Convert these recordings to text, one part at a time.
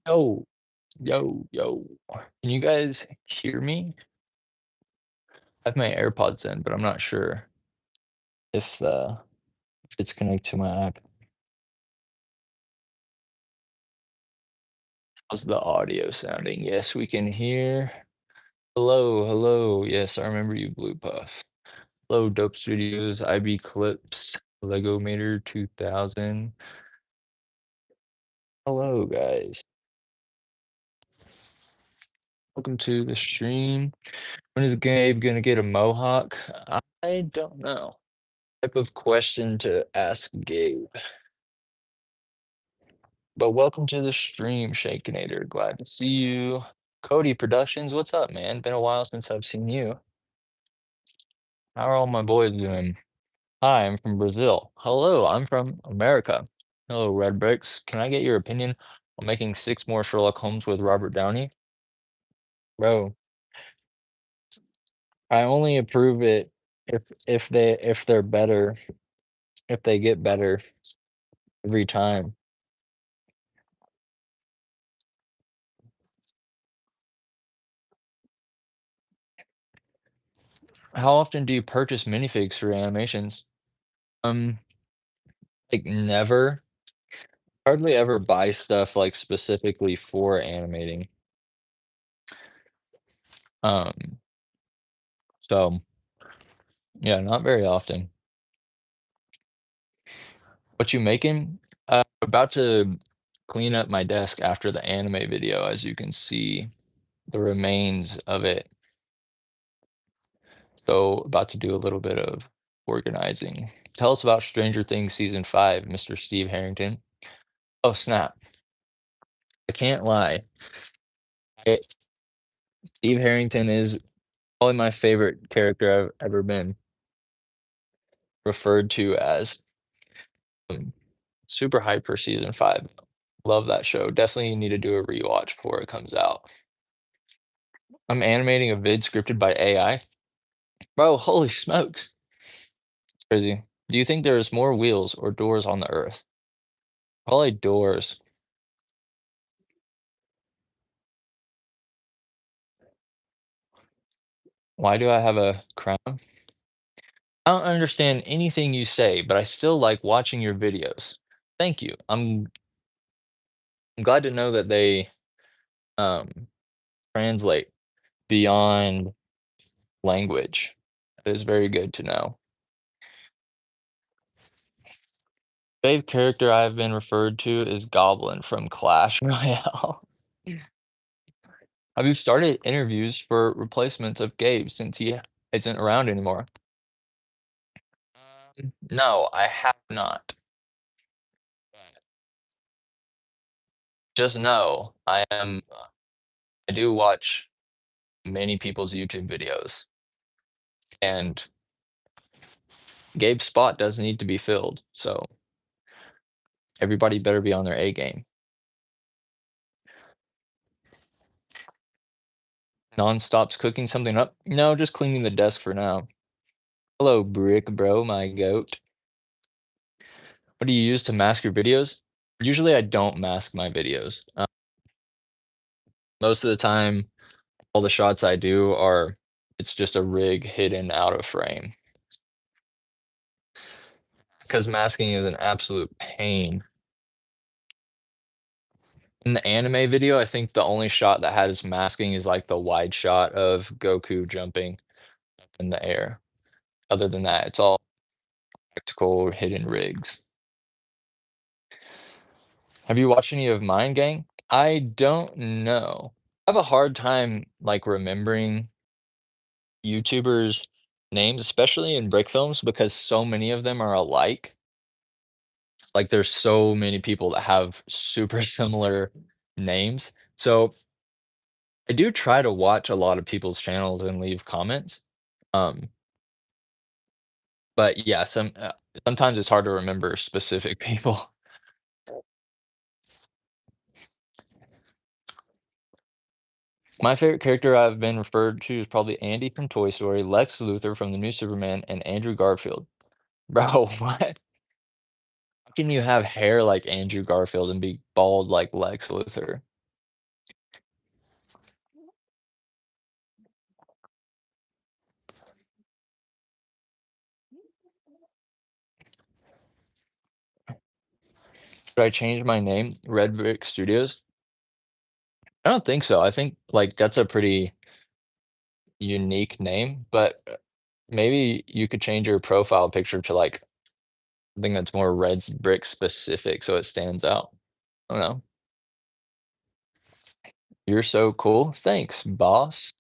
Yo, yo. Can you guys hear me? I have my AirPods in, but I'm not sure if it's connected to my app. How's the audio sounding? Yes, we can hear. Hello, hello. Yes, I remember you, Blue Puff. Hello, Dope Studios, IB Clips, Lego Mater 2000. Hello, guys. Welcome to the stream. When is Gabe gonna get a mohawk? I don't know. Type of question to ask Gabe. But welcome to the stream, Shakenator. Glad to see you. Cody Productions, what's up, man? Been a while since I've seen you. How are all my boys doing? Hi, I'm from Brazil. Hello, I'm from America. Hello, Red Bricks. Can I get your opinion on making six more Sherlock Holmes with Robert Downey? Bro, I only approve it if they're better, if they get better every time. How often do you purchase minifigs for animations? Um, like never. Hardly ever buy stuff, like, specifically for animating. Um, so, yeah, not very often. What you making? About to clean up my desk after the anime video, as you can see the remains of it. So, about to do a little bit of organizing. Tell us about Stranger Things season 5, Mr. Steve Harrington. Oh, snap. I can't lie. I Steve Harrington is probably my favorite character I've ever been referred to as. Um, Super hyped for season 5. Love that show. Definitely need to do a rewatch before it comes out. I'm animating a vid scripted by AI. Bro, holy smokes. It's crazy. Do you think there's more wheels or doors on the Earth? Probably doors. Why do I have a crown? I don't understand anything you say, but I still like watching your videos. Thank you. I'm glad to know that they um, translate beyond language. It is very good to know. Fave character I've been referred to is Goblin from Clash Royale. Have you started interviews for replacements of Gabe since he isn't around anymore? No, I have not. Just know I do watch many people's YouTube videos, and Gabe's spot does need to be filled, so everybody better be on their A game. Non-stops cooking something up? No, just cleaning the desk for now. Hello, Brick Bro, my goat. What do you use to mask your videos? Usually I don't mask my videos. Most of the time, all the shots I do are it's just a rig hidden out of frame. Because masking is an absolute pain. In the anime video, I think the only shot that has masking is, like, the wide shot of Goku jumping up in the air. Other than that, it's all practical hidden rigs. Have you watched any of Mind Gang? I don't know. I have a hard time, like, remembering YouTubers' names, especially in Brick Films, because so many of them are alike. Like, there's so many people that have super similar names. So, I do try to watch a lot of people's channels and leave comments. Um, but yeah, sometimes it's hard to remember specific people. My favorite character I've been referred to is probably Andy from Toy Story, Lex Luthor from The New Superman, and Andrew Garfield. Bro, what? How can you have hair like Andrew Garfield and be bald like Lex Luthor? Should I change my name? Red Brick Studios? I don't think so. I think, like, that's a pretty unique name, but, maybe you could change your profile picture to, like, something that's more Reds Brick specific so it stands out. I don't know. You're so cool. Thanks, boss.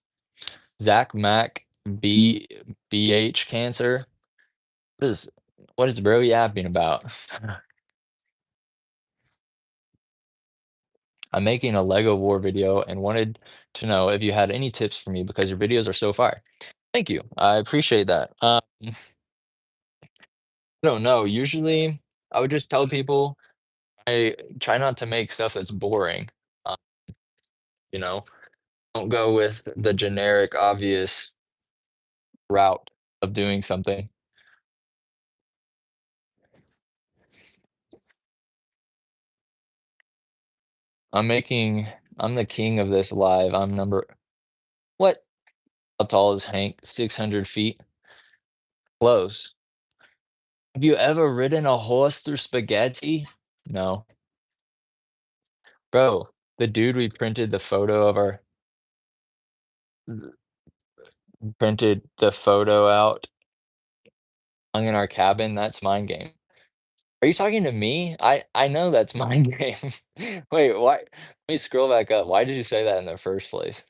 Zach Mac BH Cancer. What is what is bro yapping about? I'm making a Lego War video and wanted to know if you had any tips for me because your videos are so fire. Thank you. I appreciate that. I don't know. Usually, I would just tell people I try not to make stuff that's boring. Uh, you know, don't go with the generic, obvious route of doing something. I'm making. I'm the king of this live. I'm number. What? How tall is Hank? 600 feet. Close. Have you ever ridden a horse through spaghetti? No. Bro, the dude we printed the photo of our printed the photo out, hung in our cabin, that's Mind Game. Are you talking to me? I know that's Mind Game. Wait, why let me scroll back up. Why did you say that in the first place?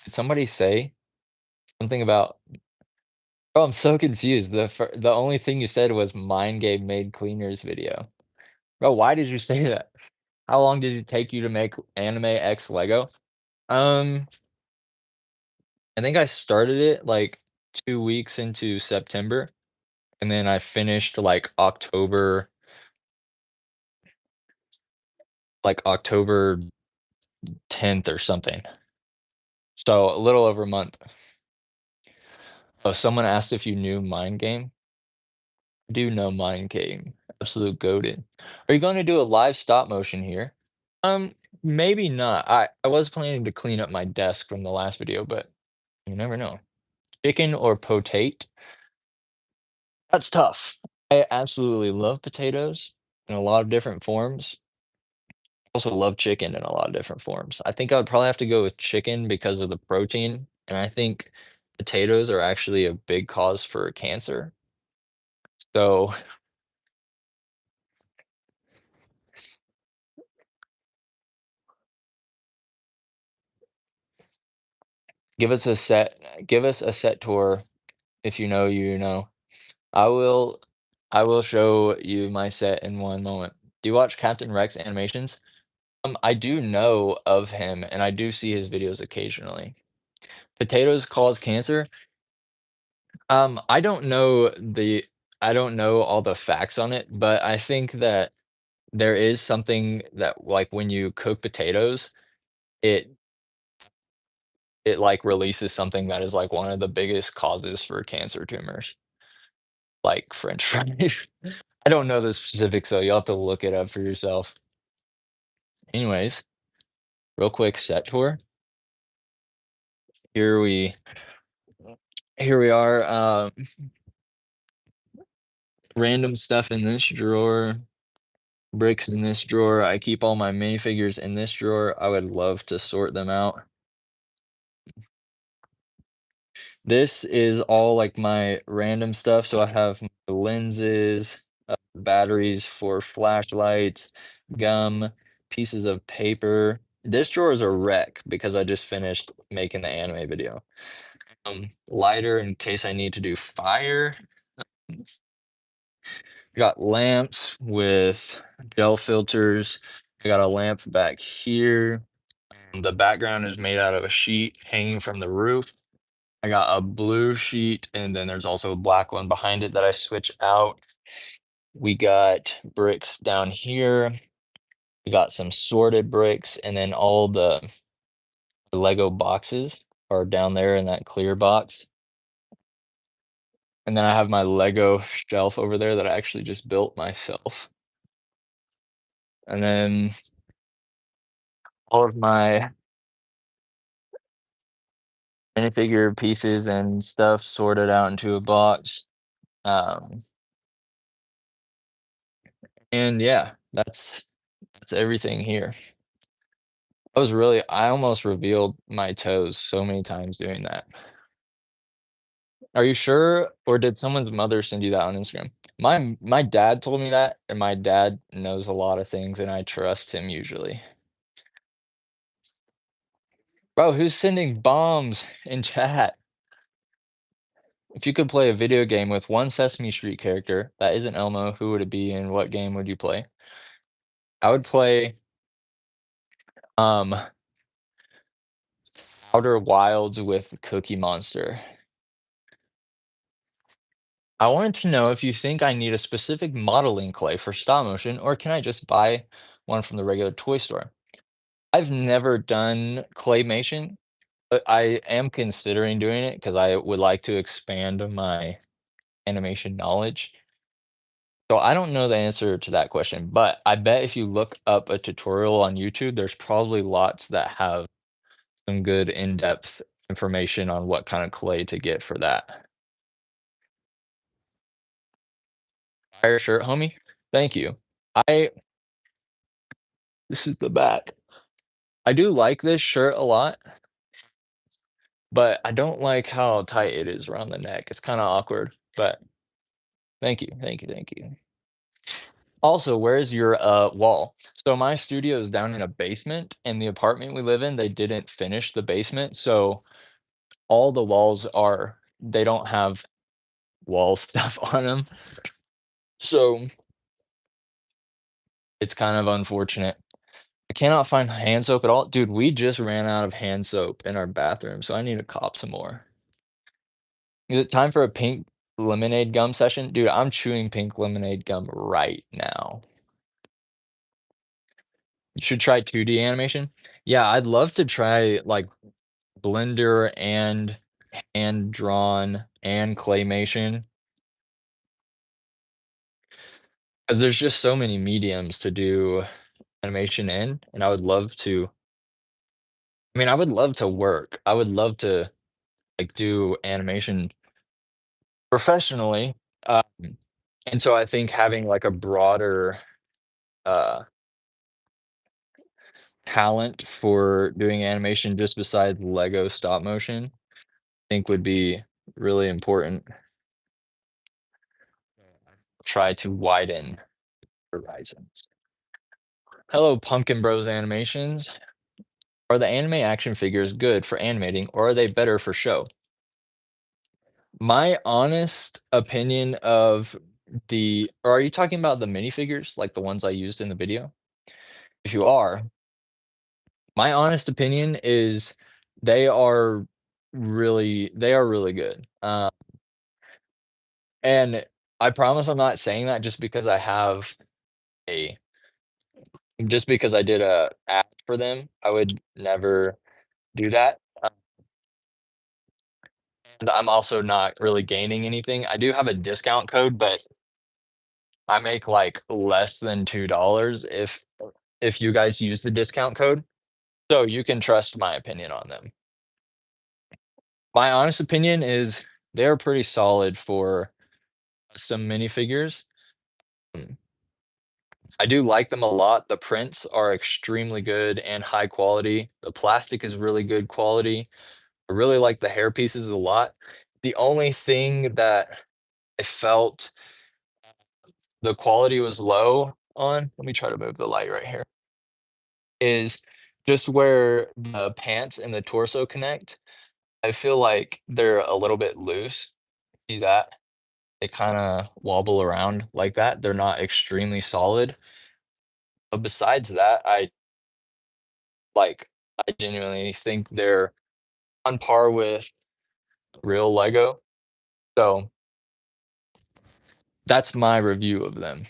Did somebody say something about Oh, I'm so confused. The only thing you said was Mind Game made cleaners video. Bro, why did you say that? How long did it take you to make Anime X Lego? Um, I think I started it, like, 2 weeks into September, and then I finished, October 10th or something. So, a little over a month. Oh, someone asked if you knew Mind Game. I do know Mind Game. Absolute goated. Are you gonna do a live stop motion here? Maybe not. I was planning to clean up my desk from the last video, but you never know. Chicken or potate? That's tough. I absolutely love potatoes in a lot of different forms. Also love chicken in a lot of different forms. I think I would probably have to go with chicken because of the protein, and I think potatoes are actually a big cause for cancer. So, give us a set tour if you know, you know. I will I will show you my set in one moment. Do you watch Captain Rex animations? I do know of him, and I do see his videos occasionally. Potatoes cause cancer? I don't know I don't know all the facts on it, but I think that there is something that, like, when you cook potatoes, it like, releases something that is, like, one of the biggest causes for cancer tumors, like french fries. I don't know the specifics, so you'll have to look it up for yourself. Anyways, real quick set tour. Here we here we are, random stuff in this drawer, bricks in this drawer. I keep all my minifigures in this drawer. I would love to sort them out. This is all, like, my random stuff, so I have my lenses, batteries for flashlights, gum, pieces of paper. This drawer is a wreck because I just finished making the anime video. Lighter in case I need to do fire. Got lamps with gel filters. I got a lamp back here. The background is made out of a sheet hanging from the roof. I got a blue sheet, and then there's also a black one behind it that I switch out. We got bricks down here. We got some sorted bricks, and then all the Lego boxes are down there in that clear box. And then I have my Lego shelf over there that I actually just built myself. And then all of my minifigure pieces and stuff sorted out into a box. Um, And yeah, that's everything here. I almost revealed my toes so many times doing that. Are you sure, or did someone's mother send you that on Instagram? My dad told me that, and my dad knows a lot of things, and I trust him usually. Bro, who's sending bombs in chat? If you could play a video game with one Sesame Street character that isn't Elmo, who would it be, and what game would you play? I would play, um, Outer Wilds with Cookie Monster. I wanted to know if you think I need a specific modeling clay for stop motion, or can I just buy one from the regular toy store? I've never done claymation, but I am considering doing it because I would like to expand my animation knowledge. So I don't know the answer to that question, but I bet if you look up a tutorial on YouTube, there's probably lots that have some good in-depth information on what kind of clay to get for that. Fire shirt, homie. Thank you. I This is the back. I do like this shirt a lot, but I don't like how tight it is around the neck. It's kinda awkward, but thank you, thank you, thank you. Also, where's your, wall? So my studio is down in a basement, and the apartment we live in, they didn't finish the basement, so all the walls are they don't have wall stuff on them, so it's kind of unfortunate. I cannot find hand soap at all. Dude, we just ran out of hand soap in our bathroom, so I need to cop some more. Is it time for a pink lemonade gum session? Dude, I'm chewing pink lemonade gum right now. You should try 2D animation. Yeah, I'd love to try, like, Blender and hand-drawn and claymation, 'cause there's just so many mediums to do animation in, and I would love to work. I would love to, like, do animation professionally, um, and so I think having, like, a broader, uh talent for doing animation just besides Lego stop motion, I think would be really important. Try to widen horizons. Hello, Pumpkin Bros Animations. Are the anime action figures good for animating or are they better for show? My honest opinion of are you talking about the minifigures, like the ones I used in the video? If you are, my honest opinion is they are they are really good. And I promise I'm not saying that a just because I did a ad for them. I would never do that, and I'm also not really gaining anything. I do have a discount code, but I make, like, less than $2 if you guys use the discount code, so you can trust my opinion on them. My honest opinion is they're pretty solid for some minifigures. Mm, I do like them a lot. The prints are extremely good and high quality. The plastic is really good quality. I really like the hair pieces a lot. The only thing that I felt the quality was low on, let me try to move the light right here, is just where the pants and the torso connect. I feel like they're a little bit loose. See that? They kinda wobble around like that. They're not extremely solid. But besides that, I genuinely think they're on par with real Lego. So that's my review of them,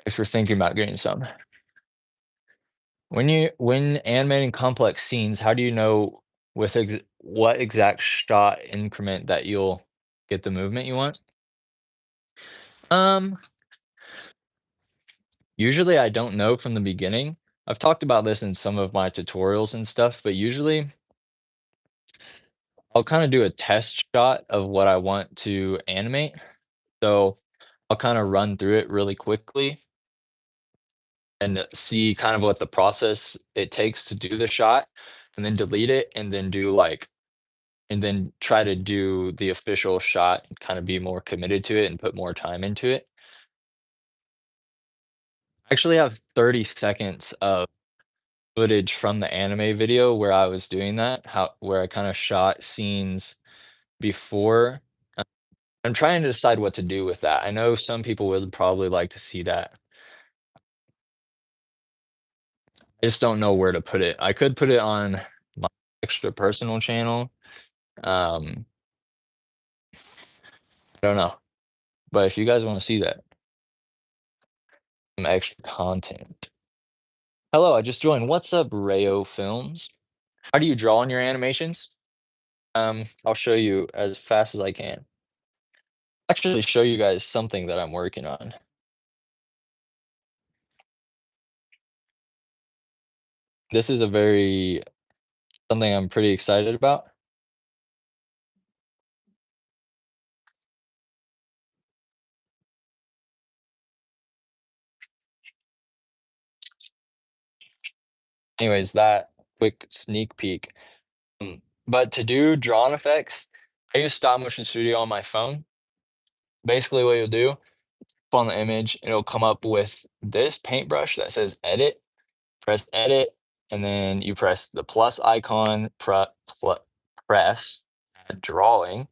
if you're thinking about getting some. When animating complex scenes, how do you know what exact shot increment that you'll get the movement you want? Um, Usually I don't know from the beginning. I've talked about this in some of my tutorials and stuff, but usually I'll kinda do a test shot of what I want to animate. So I'll kinda run through it really quickly and see kind of what the process it takes to do the shot, and then delete it, and then do, like and then try to do the official shot and kinda be more committed to it and put more time into it. I actually have 30 seconds of footage from the anime video where I was doing that, how where I kinda shot scenes before. I'm trying to decide what to do with that. I know some people would probably like to see that. I just don't know where to put it. I could put it on my extra personal channel. Um, I don't know. But if you guys wanna see that, some extra content. Hello, I just joined. What's up, Rayo Films? How do you draw in your animations? I'll show you as fast as I can. Actually show you guys something that I'm working on. This is a very something I'm pretty excited about. Anyways, that quick sneak peek. But to do drawn effects, I use Stop Motion Studio on my phone. Basically, what you'll do, on the image, it'll come up with this paintbrush that says edit. Press edit, and then you press the plus icon, press add drawing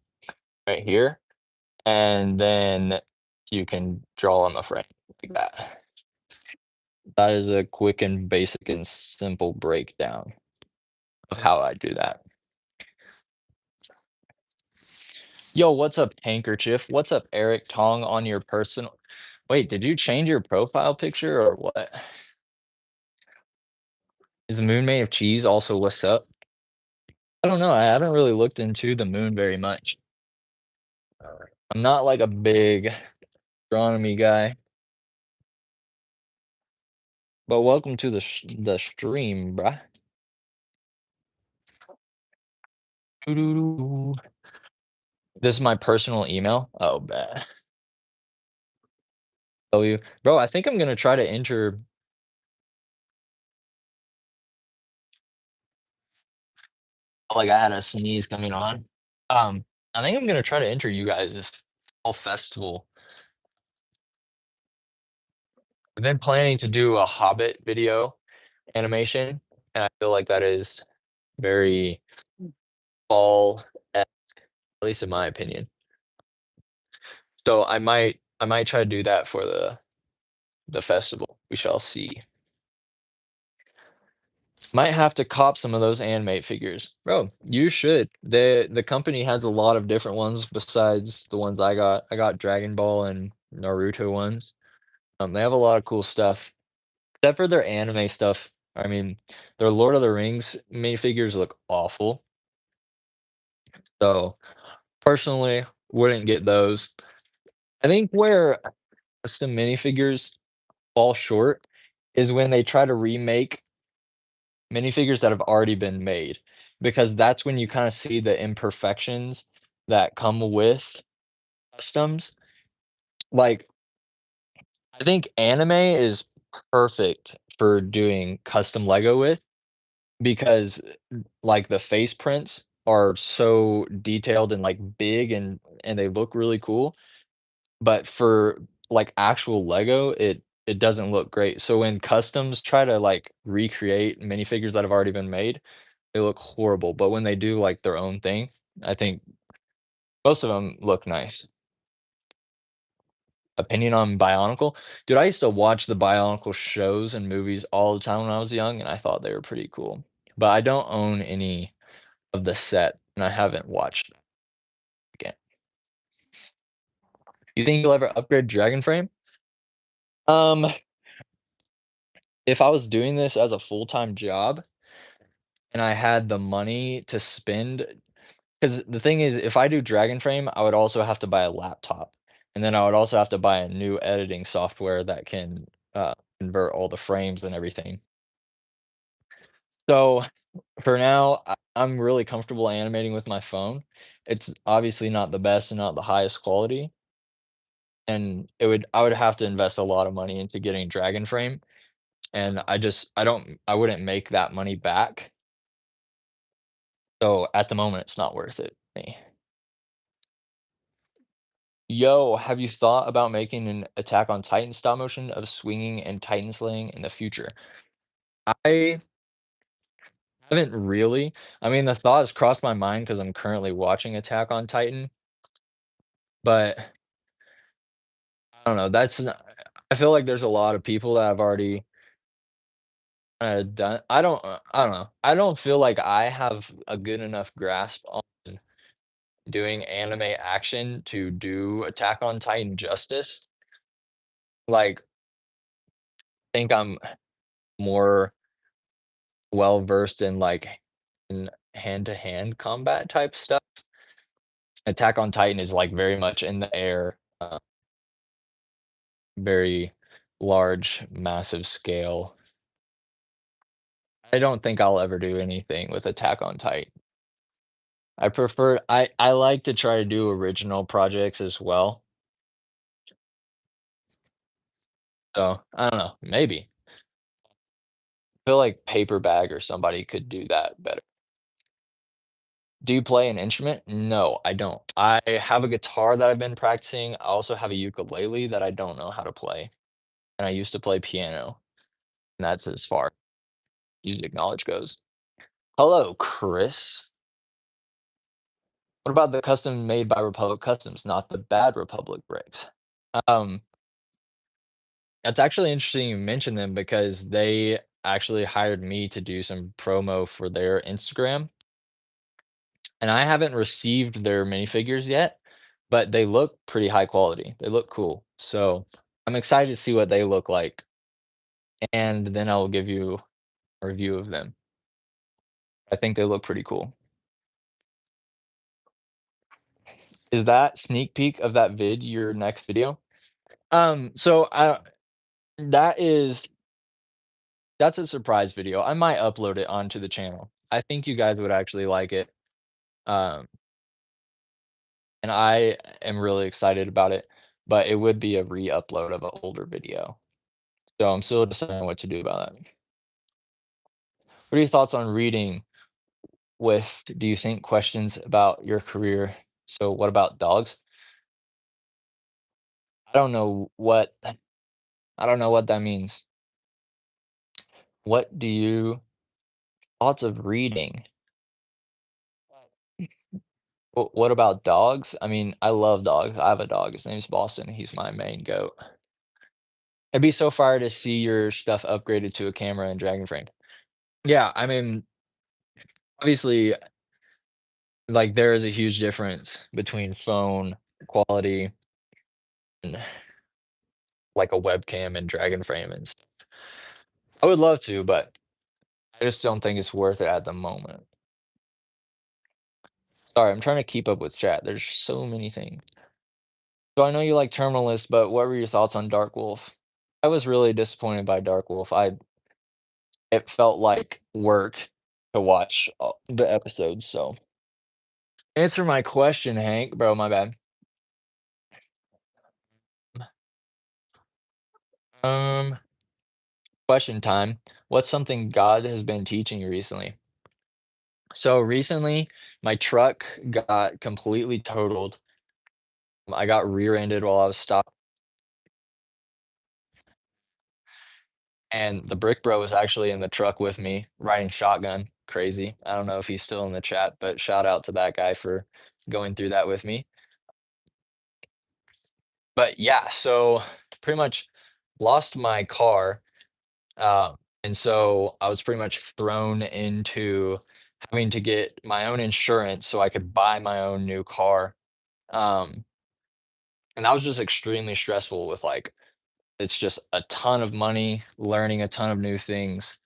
right here, and then you can draw on the frame like that. That is a quick and basic and simple breakdown of how I do that. Yo, what's up, Handkerchief? What's up, Eric Tong on your personal Wait, did you change your profile picture or what? Is the moon made of cheese also what's up? I don't know, I haven't really looked into the moon very much. I'm not like a big astronomy guy, but welcome to the stream, bruh. Doo-doo-doo. This is my personal email? Oh, bet. W Bro, I think I'm gonna try to enter like, I had a sneeze coming on. I think I'm gonna try to enter you guys this fall festival. I've been planning to do a Hobbit video animation, and I feel like that is very fall, at least in my opinion. So I might try to do that for the festival. We shall see. Might have to cop some of those Animate figures. Bro, you should. The company has a lot of different ones besides the ones I got. I got Dragon Ball and Naruto ones. They have a lot of cool stuff. Except for their anime stuff. I mean, their Lord of the Rings minifigures look awful. So, personally, wouldn't get those. I think where custom minifigures fall short is when they try to remake minifigures that have already been made, because that's when you kinda see the imperfections that come with customs. Like, I think anime is perfect for doing custom Lego with, because, like, the face prints are so detailed and, like, big and they look really cool, but for, like, actual Lego, it doesn't look great. So when customs try to, like, recreate minifigures that have already been made, they look horrible, but when they do, like, their own thing, I think most of them look nice. Opinion on Bionicle? Dude, I used to watch the Bionicle shows and movies all the time when I was young, and I thought they were pretty cool. But I don't own any of the set, and I haven't watched them again. You think you'll ever upgrade Dragonframe? Um, if I was doing this as a full-time job and I had the money to spend. Because the thing is, if I do Dragonframe, I would also have to buy a laptop, and then I would also have to buy a new editing software that can, convert all the frames and everything. So, for now, I'm really comfortable animating with my phone. It's obviously not the best and not the highest quality, and I would have to invest a lot of money into getting Dragon Frame, and I wouldn't make that money back, so at the moment, it's not worth it to me. Yo, have you thought about making an Attack on Titan stop motion of swinging and Titan slaying in the future? I haven't really. I mean, the thought has crossed my mind because 'cause I'm currently watching Attack on Titan, but I don't know, that's n I feel like there's a lot of people that have already done I don't know. I don't feel like I have a good enough grasp on doing anime action to do Attack on Titan justice. Like, think I'm more well-versed in, like, in hand-to-hand combat type stuff. Attack on Titan is, like, very much in the air, very large, massive scale. I don't think I'll ever do anything with Attack on Titan. I like to try to do original projects as well, so, I don't know, maybe. I feel like Paper Bag or somebody could do that better. Do you play an instrument? No, I don't. I have a guitar that I've been practicing, I also have a ukulele that I don't know how to play, and I used to play piano, and that's as far music knowledge goes. Hello, Chris. What about the custom made by Republic Customs, not the Bad Republic bricks? Um, that's actually interesting you mentioned them because they actually hired me to do some promo for their Instagram, and I haven't received their minifigures yet, but they look pretty high quality. They look cool. So, I'm excited to see what they look like, and then I'll give you a review of them. I think they look pretty cool. Is that sneak peek of that your next video? So I that is that's a surprise video. I might upload it onto the channel. I think you guys would actually like it. Um, and I am really excited about it, but it would be a re-upload of an older video. So I'm still deciding what to do about that. What are your thoughts on reading with, do you think, questions about your career? So what about dogs? I don't know what I don't know what that means. What do you thoughts of reading? What about dogs? I mean, I love dogs. I have a dog. His name's Boston. He's my main goat. It'd be so fire to see your stuff upgraded to a camera in Dragon Frame. Yeah, I mean, obviously, like, there is a huge difference between phone quality and, like, a webcam and Dragon Frame and stuff. I would love to, but I just don't think it's worth it at the moment. Sorry, I'm trying to keep up with chat. There's so many things. So I know you like Terminal List, but what were your thoughts on Dark Wolf? I was really disappointed by Dark Wolf. I It felt like work to watch, the episodes, so answer my question, Hank. Bro, my bad. Um, Question time. What's something God has been teaching you recently? So recently, my truck got completely totaled. I got rear-ended while I was stopped, and the brick bro was actually in the truck with me riding shotgun. Crazy. I don't know if he's still in the chat, but shout out to that guy for going through that with me. But yeah, so pretty much lost my car. And so I was pretty much thrown into having to get my own insurance so I could buy my own new car. Um, and that was just extremely stressful with like, it's just a ton of money, learning a ton of new things.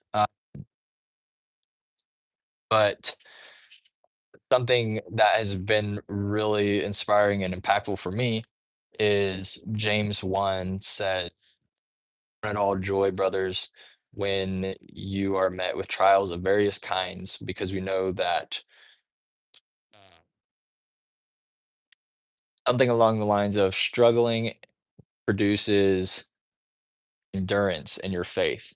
But something that has been really inspiring and impactful for me is James 1 said, "Count it all joy, brothers, when you are met with trials of various kinds, because we know that something along the lines of struggling produces endurance in your faith.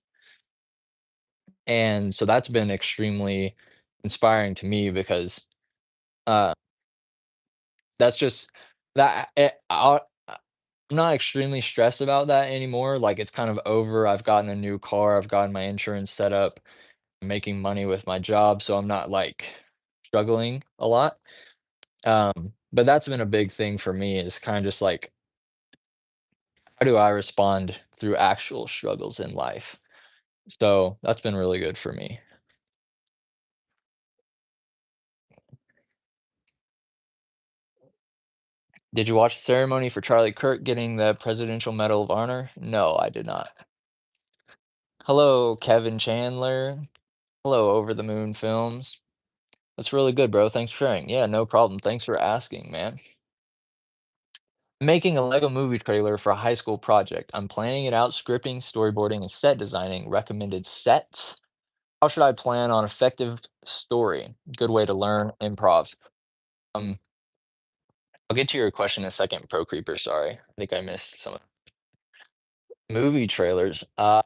And so that's been extremely inspiring to me because, uh, that's just that I'm not extremely stressed about that anymore, like, it's kind of over, I've gotten a new car, I've gotten my insurance set up, I'm making money with my job, so I'm not, like, struggling a lot, but that's been a big thing for me is kinda just like, how do I respond through actual struggles in life? So, that's been really good for me. Did you watch the ceremony for Charlie Kirk getting the Presidential Medal of Honor? No, I did not. Hello, Kevin Chandler. Hello, Over the Moon Films. That's really good, bro. Thanks for sharing. Yeah, no problem. Thanks for asking, man. Making a Lego movie trailer for a high school project. I'm planning it out, scripting, storyboarding, and set designing. Recommended sets. How should I plan on effective story? Good way to learn improv. Um, I'll get to your question in a second, Pro Creeper. Sorry. I think I missed some movie trailers. I've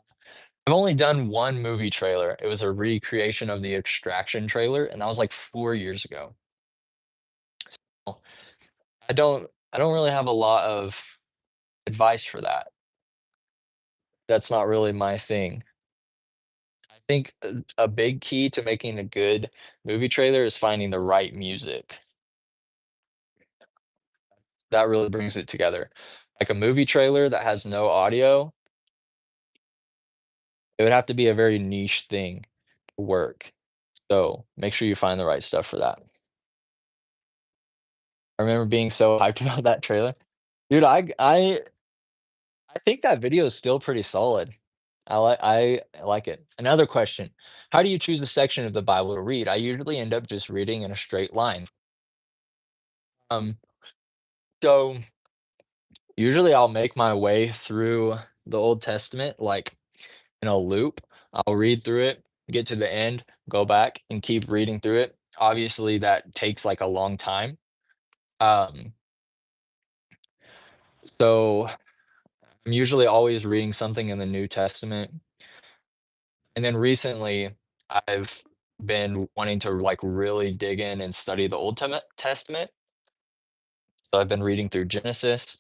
only done one movie trailer. It was a recreation of the Extraction trailer, and that was like 4 years ago. Well, I don't really have a lot of advice for that. That's not really my thing. I think a big key to making a good movie trailer is finding the right music. That really brings it together. Like a movie trailer that has no audio, it would have to be a very niche thing to work. So, make sure you find the right stuff for that. I remember being so hyped about that trailer. Dude, I think that video is still pretty solid. I like it. Another question, how do you choose a section of the Bible to read? I usually end up just reading in a straight line. Um, so usually I'll make my way through the Old Testament, like, in a loop. I'll read through it, get to the end, go back, and keep reading through it. Obviously, that takes, like, a long time. Um, so I'm usually always reading something in the New Testament. And then recently, I've been wanting to, like, really dig in and study the Old Testament. So I've been reading through Genesis,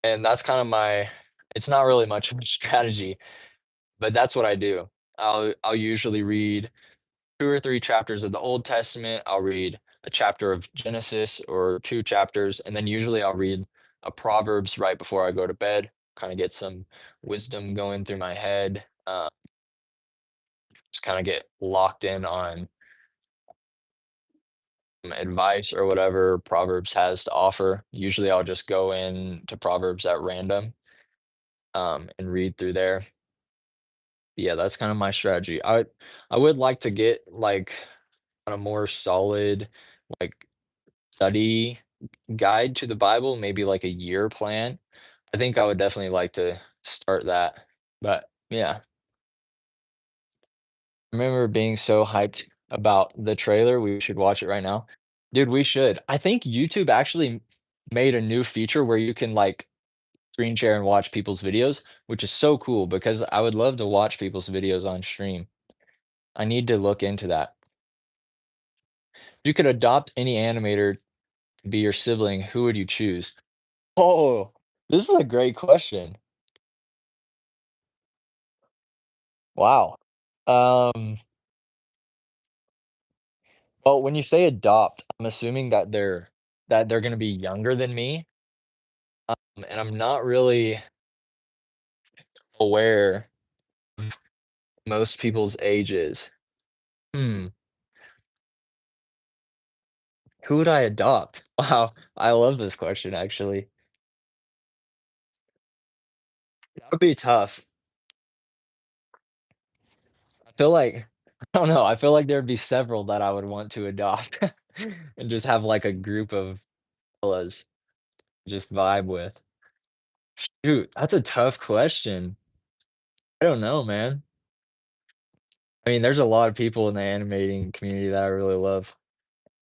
and that's kinda my it's not really much of a strategy, but that's what I do. I'll usually read 2 or 3 chapters of the Old Testament, I'll read a chapter of Genesis or 2 chapters, and then usually I'll read a Proverbs right before I go to bed, kinda get some wisdom going through my head, just kinda get locked in on advice or whatever Proverbs has to offer. Usually, I'll just go in to Proverbs at random, and read through there. Yeah, that's kinda my strategy. I would like to get, like, on a more solid, like, study guide to the Bible, maybe like a year plan. I think I would definitely like to start that. But, yeah, I remember being so hyped about the trailer, we should watch it right now. Dude, we should. I think YouTube actually made a new feature where you can, like, screen share and watch people's videos, which is so cool because I would love to watch people's videos on stream. I need to look into that. If you could adopt any animator to be your sibling, who would you choose? Oh, this is a great question. Wow. Um, well, when you say adopt, I'm assuming that they're gonna be younger than me, and I'm not really aware most people's ages. Hmm, who would I adopt? Wow, I love this question, actually. That would be tough. I feel like I don't know, I feel like there'd be several that I would want to adopt and just have, like, a group of fellas just vibe with. Shoot, that's a tough question. I don't know, man. I mean, there's a lot of people in the animating community that I really love,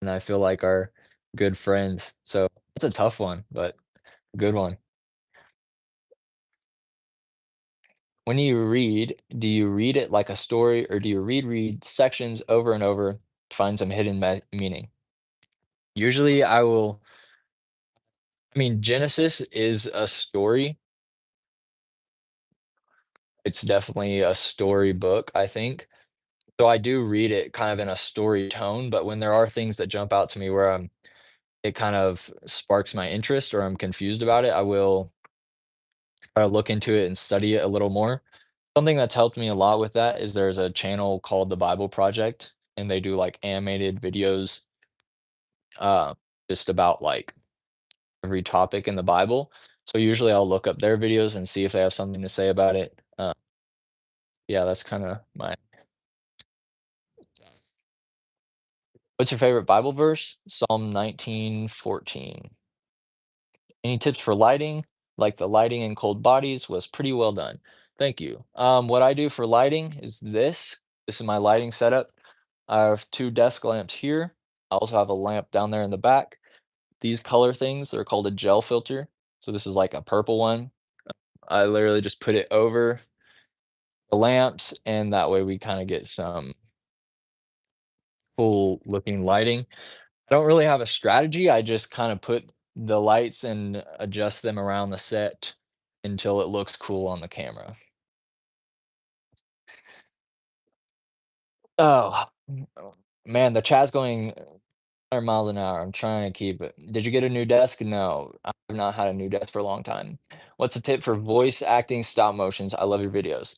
and I feel like are good friends, so It's a tough one, but good one. When you read, do you read it like a story or do you read sections over and over to find some hidden meaning? Usually I will I mean, Genesis is a story. It's definitely a story book, I think. So I do read it kind of in a story tone, but when there are things that jump out to me where it kind of sparks my interest or I'm confused about it, I will look into it and study it a little more. Something that's helped me a lot with that is there's a channel called The Bible Project, and they do like animated videos uh, just about like every topic in the Bible. So usually I'll look up their videos and see if they have something to say about it. Yeah, that's kind of my. What's your favorite Bible verse? Psalm 19:14. Any tips for lighting? Like the lighting in cold bodies was pretty well done. Thank you. What I do for lighting is this. This is my lighting setup. I have two desk lamps here. I also have a lamp down there in the back. These color things, they're called a gel filter. So this is like a purple one. I literally just put it over the lamps, and that way we kind of get some cool looking lighting. I don't really have a strategy. I just kind of put the lights and adjust them around the set until it looks cool on the camera. Oh, man, the chat's going 100 miles an hour. I'm trying to keep it. Did you get a new desk? No, I've not had a new desk for a long time. What's a tip for voice acting stop motions? I love your videos.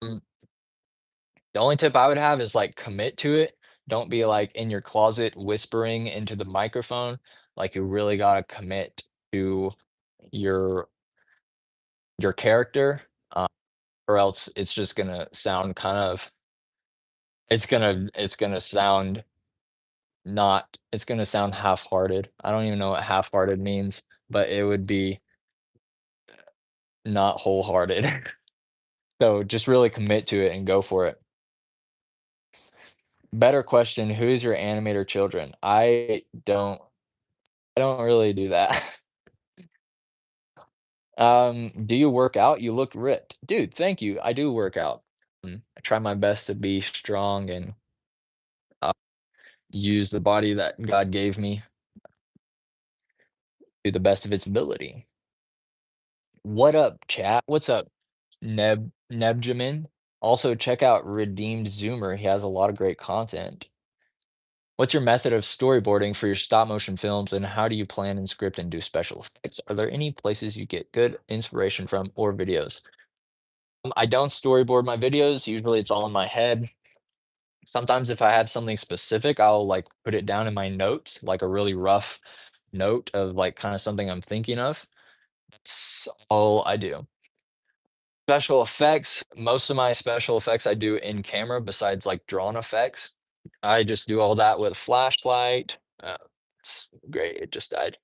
Mm, The only tip I would have is like commit to it. Don't be like in your closet whispering into the microphone. Like you really gotta commit to your your character, or else it's just gonna sound kind of it's gonna sound not it's gonna sound half-hearted. I don't even know what half-hearted means, but it would be not wholehearted. So, just really commit to it and go for it. Better question, who is your animator children? I don't really do that. Do you work out? You look ripped. Dude, thank you. I do work out. I try my best to be strong and, uh, use the body that God gave me to the best of its ability. What up, chat? What's up, Nebjamin? Also, check out Redeemed Zoomer. He has a lot of great content. What's your method of storyboarding for your stop motion films, and how do you plan and script and do special effects? Are there any places you get good inspiration from or videos? I don't storyboard my videos. Usually it's all in my head. Sometimes if I have something specific, I'll like put it down in my notes, like a really rough note of like kind of something I'm thinking of. That's all I do. Special effects, most of my special effects I do in camera besides like drawn effects. I just do all that with flashlight. It's great. It just died.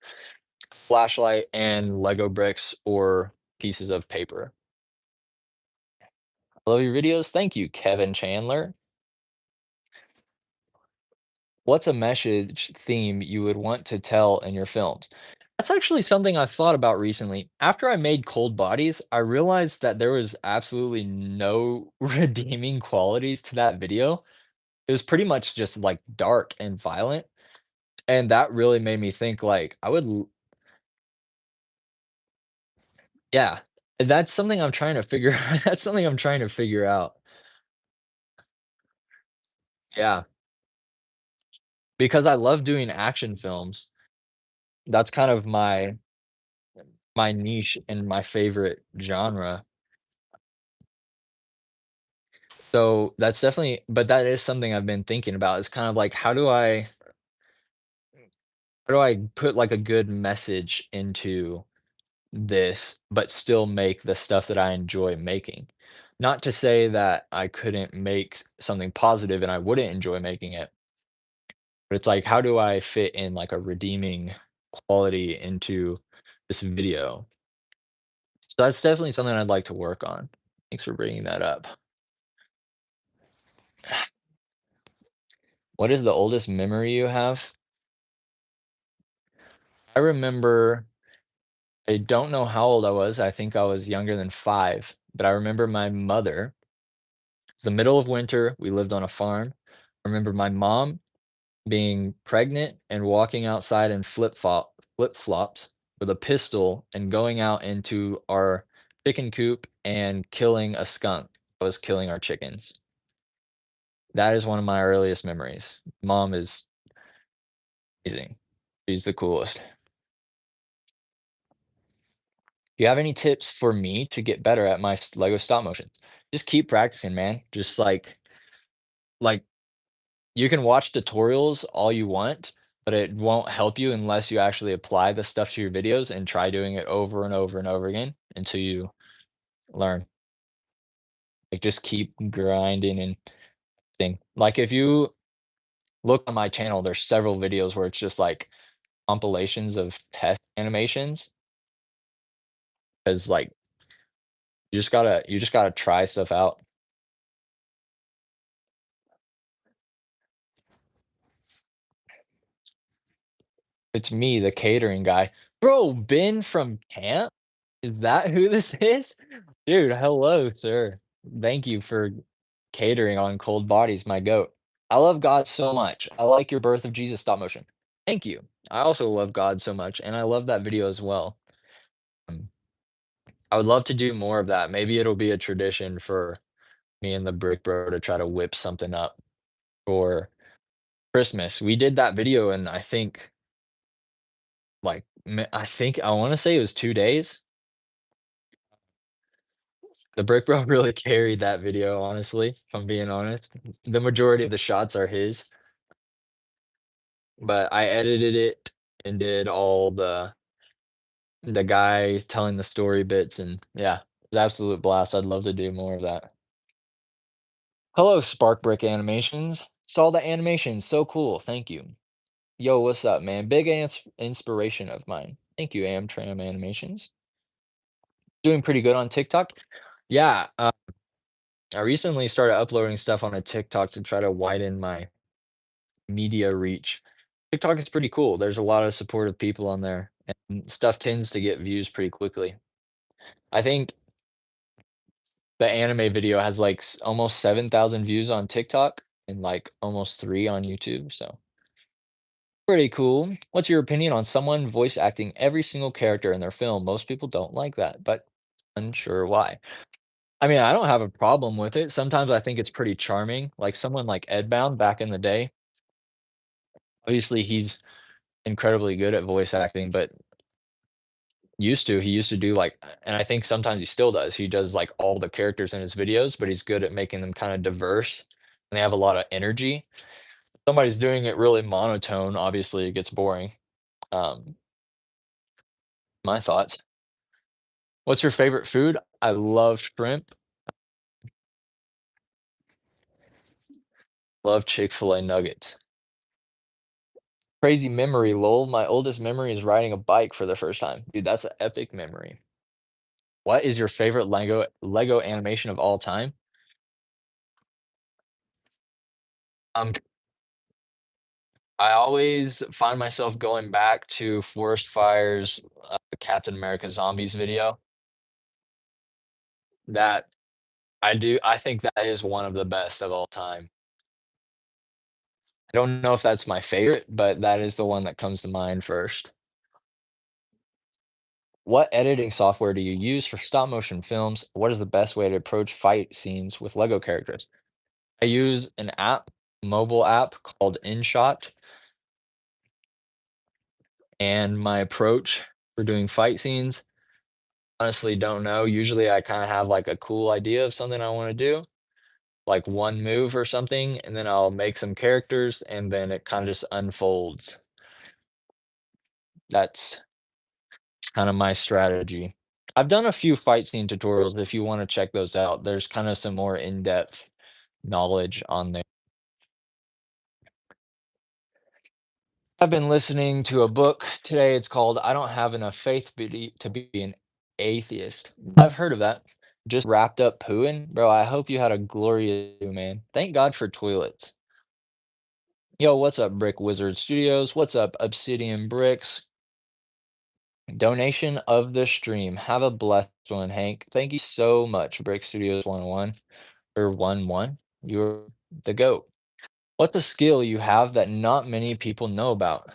Flashlight and Lego bricks or pieces of paper. I love your videos. Thank you, Kevin Chandler. What's a message theme you would want to tell in your films? That's actually something I've thought about recently. After I made Cold Bodies, I realized that there was absolutely no redeeming qualities to that video. It was pretty much just like dark and violent. And that really made me think like yeah. That's something I'm trying to figure that's something I'm trying to figure out. Yeah. Because I love doing action films. That's kind of my niche and my favorite genre. So, that's definitely but that is something I've been thinking about. It's kind of like, how do I put, like, a good message into this, but still make the stuff that I enjoy making? Not to say that I couldn't make something positive and I wouldn't enjoy making it, but it's like, how do I fit in, like, a redeeming quality into this video? So that's definitely something I'd like to work on. Thanks for bringing that up. What is the oldest memory you have? I remember I don't know how old I was, I think I was younger than 5, but I remember my mother it's the middle of winter, we lived on a farm. I remember my mom being pregnant and walking outside in flip-flops with a pistol and going out into our chicken coop and killing a skunk that was killing our chickens. That is one of my earliest memories. Mom is amazing. She's the coolest. Do you have any tips for me to get better at my Lego stop motions? Just keep practicing, man. Just like you can watch tutorials all you want, but it won't help you unless you actually apply the stuff to your videos and try doing it over and over and over again until you learn. Like just keep grinding and thing. Like if you look on my channel, there's several videos where it's just like compilations of test animations. Cause like you just gotta try stuff out. It's me, the catering guy. Bro, Ben from camp? Is that who this is? Dude, hello, sir. Thank you for catering on Cold Bodies, my goat. I love God so much. I like your Birth of Jesus stop motion. Thank you. I also love God so much, and I love that video as well. Um, I would love to do more of that. Maybe it'll be a tradition for me and the Brick Bro to try to whip something up for Christmas. We did that video in I think I wanna say it was 2 days. The Brick Bro really carried that video, honestly, if I'm being honest. The majority of the shots are his, but I edited it and did all the guy telling the story bits and yeah, it's absolute blast. I'd love to do more of that. Hello, Spark Brick Animations. Saw the animation, so cool. Thank you. Yo, what's up, man? Big inspiration of mine. Thank you, Amtram Animations. Doing pretty good on TikTok. Yeah, I recently started uploading stuff on a TikTok to try to widen my media reach. TikTok is pretty cool. There's a lot of supportive people on there, and stuff tends to get views pretty quickly. I think the anime video has like almost 7,000 views on TikTok and like almost 3 on YouTube. So pretty cool. What's your opinion on someone voice acting every single character in their film? Most people don't like that, but unsure why. I mean, I don't have a problem with it. Sometimes I think it's pretty charming. Like someone like Edbound back in the day. Obviously, he's incredibly good at voice acting, but he used to do like and I think sometimes he still does. He does like all the characters in his videos, but he's good at making them kind of diverse and they have a lot of energy. Somebody's doing it really monotone, obviously it gets boring. Um, my thoughts. What's your favorite food? I love shrimp, love Chick-fil-A nuggets. Crazy memory, lol. My oldest memory is riding a bike for the first time. Dude, that's an epic memory. What is your favorite Lego animation of all time? Um, I always find myself going back to Forest Fire's Captain America Zombies video. That I think that is one of the best of all time. I don't know if that's my favorite, but that is the one that comes to mind first. What editing software do you use for stop motion films? What is the best way to approach fight scenes with Lego characters? I use an app, mobile app called InShot, and my approach for doing fight scenes, honestly don't know. Usually I kind of have like a cool idea of something I want to do, like one move or something, and then I'll make some characters and then it kind of just unfolds. That's kind of my strategy. I've done a few fight scene tutorials if you want to check those out. There's kind of some more in-depth knowledge on there. I've been listening to a book today. It's called I Don't Have Enough Faith to Be an Atheist. I've heard of that. Just wrapped up pooing. Bro, I hope you had a glorious day, man. Thank God for toilets. Yo, what's up, Brick Wizard Studios? What's up, Obsidian Bricks? Donation of the stream. Have a blessed one, Hank. Thank you so much, Brick Studios 101 or 1-1. You're the GOAT. What's a skill you have that not many people know about?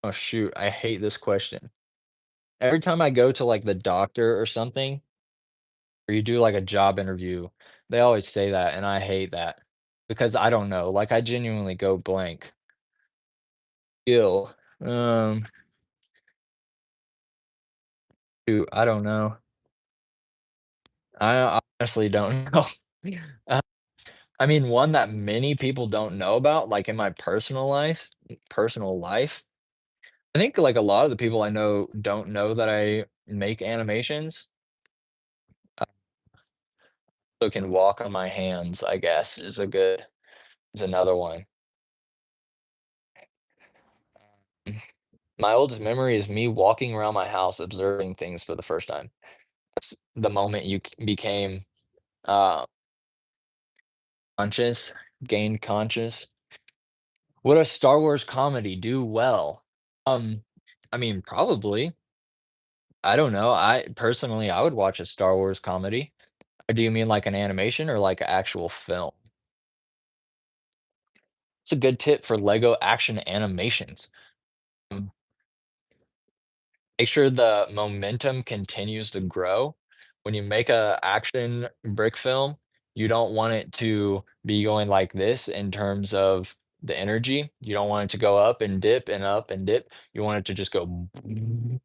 Oh shoot, I hate this question. Every time I go to like the doctor or something, or you do like a job interview, they always say that, and I hate that because I don't know. Like I genuinely go blank. Skill. Um, Shoot, I don't know. I honestly don't know. Uh, I mean, one that many people don't know about, like in my personal life. I think like a lot of the people I know don't know that I make animations. I also can walk on my hands, I guess, is another one. My oldest memory is me walking around my house observing things for the first time. That's the moment you became uh, conscious, gained conscious. Would a Star Wars comedy do well? Um, I mean, probably. I don't know. I would watch a Star Wars comedy. Do you mean like an animation or like an actual film? It's a good tip for Lego action animations. Um, Make sure the momentum continues to grow. When you make a action brick film, you don't want it to be going like this in terms of the energy. You don't want it to go up and dip and up and dip. You want it to just go, if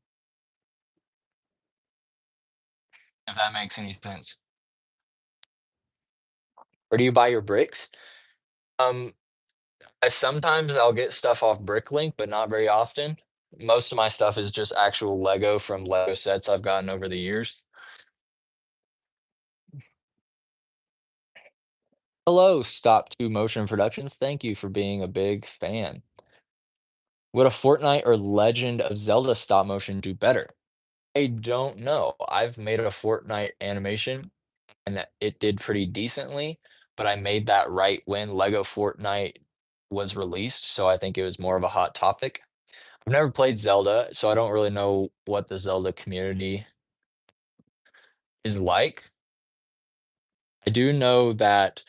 that makes any sense. Where do you buy your bricks? Um, sometimes I'll get stuff off Bricklink, but not very often. Most of my stuff is just actual Lego from Lego sets I've gotten over the years. Hello, Stop 2 Motion Productions. Thank you for being a big fan. Would a Fortnite or Legend of Zelda stop motion do better? I don't know. I've made a Fortnite animation and it did pretty decently, but I made that right when Lego Fortnite was released, so I think it was more of a hot topic. I've never played Zelda, so I don't really know what the Zelda community is like. I do know that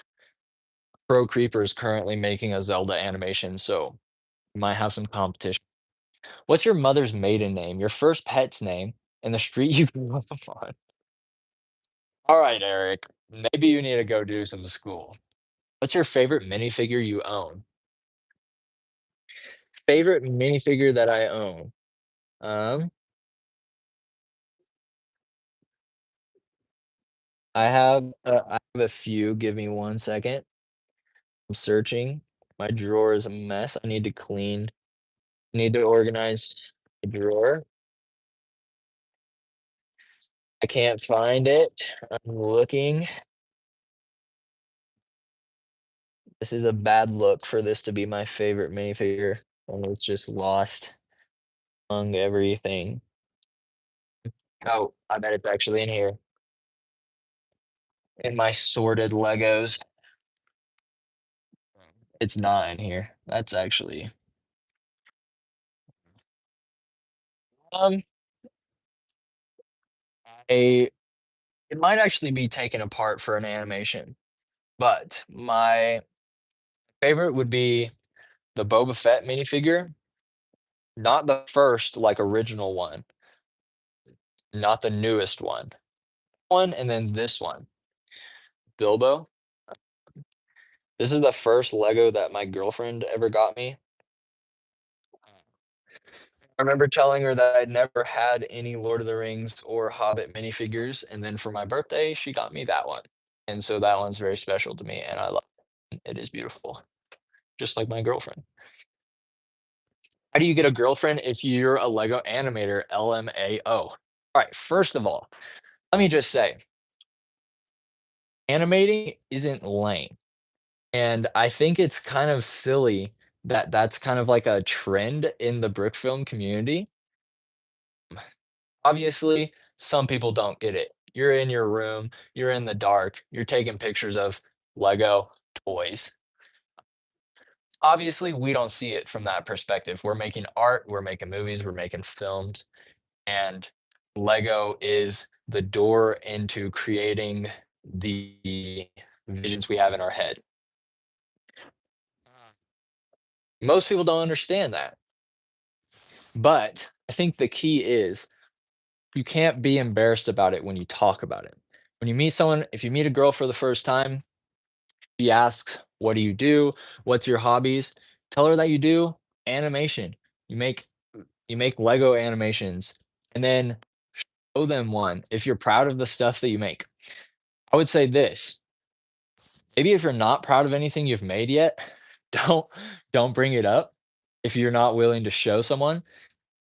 Pro Creeper is currently making a Zelda animation, so might have some competition. What's your mother's maiden name, your first pet's name, and the street you grew up on? All right, Eric, maybe you need to go do some school. What's your favorite minifigure you own? Favorite minifigure that I own? Um, I have a few. Give me 1 second. I'm searching. My drawer is a mess. I need to clean. Need to organize the drawer. I can't find it. I'm looking. This is a bad look for this to be my favorite minifigure, and it's just lost among everything. Oh, I bet it's actually in here, in my sorted Legos. It's not in here. That's actually um, a it might actually be taken apart for an animation, but my favorite would be the Boba Fett minifigure, not the first, like, original one, not the newest one, and then this one, Bilbo. This is the first Lego that my girlfriend ever got me. I remember telling her that I'd never had any Lord of the Rings or Hobbit minifigures, and then for my birthday, she got me that one. And so that one's very special to me, and I love it. It is beautiful, just like my girlfriend. How do you get a girlfriend if you're a Lego animator? LMAO. All right, first of all, let me just say, animating isn't lame. And I think it's kind of silly that that's kind of like a trend in the brick film community. Obviously, some people don't get it. You're in your room, you're in the dark, you're taking pictures of Lego toys. Obviously, we don't see it from that perspective. We're making art, we're making movies, we're making films. and Lego is the door into creating the visions we have in our head. Most people don't understand that, but I think the key is you can't be embarrassed about it when you talk about it. When you meet someone, if you meet a girl for the first time, she asks, "What do you do? What's your hobbies?" Tell her that you do animation. You make you make Lego animations, and then show them one if you're proud of the stuff that you make. I would say this, maybe if you're not proud of anything you've made yet, don't don't bring it up if you're not willing to show someone,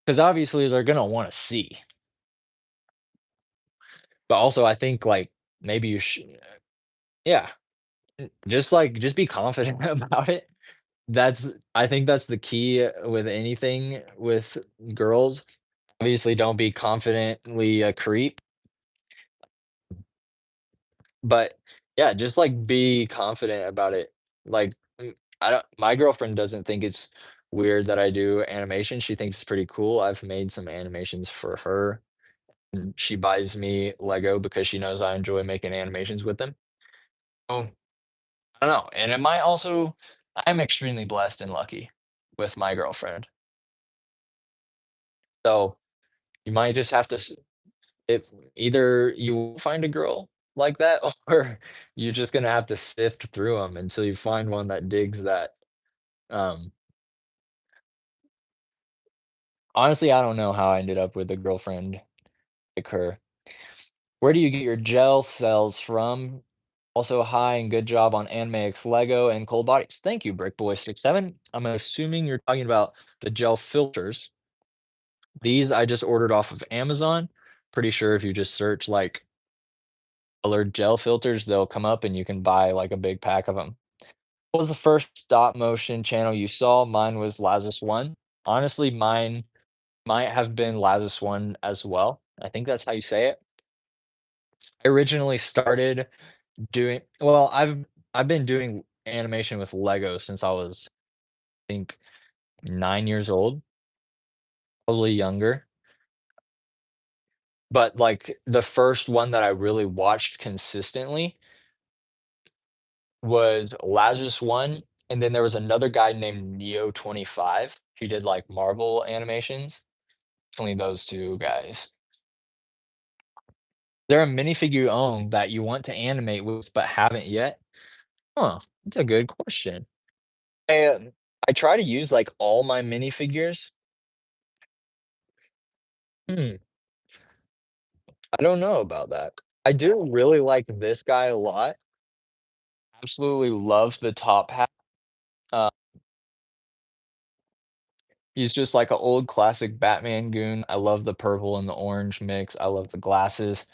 because obviously they're gonna wanna see. But also I think, like, maybe you should, yeah, just be confident about it. That's I think that's the key with anything with girls. Obviously, don't be confidently a creep, but yeah, just, like, be confident about it. Like, I don't my girlfriend doesn't think it's weird that I do animation, she thinks it's pretty cool. I've made some animations for her, and she buys me Lego because she knows I enjoy making animations with them. Oh, I don't know, and it might also I'm extremely blessed and lucky with my girlfriend. So, you might just have to if either you find a girl like that or you're just gonna have to sift through them until you find one that digs that. Um, Honestly, I don't know how I ended up with a girlfriend like her. Where do you get your gel cells from? Also, hi and good job on Anime X Lego and Cold Bodies. Thank you, Brickboy67. I'm assuming you're talking about the gel filters. These I just ordered off of Amazon. Pretty sure if you just search like colored gel filters, they'll come up and you can buy like a big pack of them. What was the first stop motion channel you saw? Mine was Lazarus One. Honestly, mine might have been Lazarus One as well. I think that's how you say it. I originally started doing well, I've been doing animation with Lego since I was, I think, 9 years old, probably younger. But like the first one that I really watched consistently was Lazarus One, and then there was another guy named Neo25. He did like Marvel animations. Only those 2 guys. There a minifigure you own that you want to animate with but haven't yet? Huh, that's a good question. I try to use, like, all my minifigures. Hmm, I don't know about that. I do really like this guy a lot. Absolutely love the top hat. Uh, he's just like an old classic Batman goon. I love the purple and the orange mix. I love the glasses.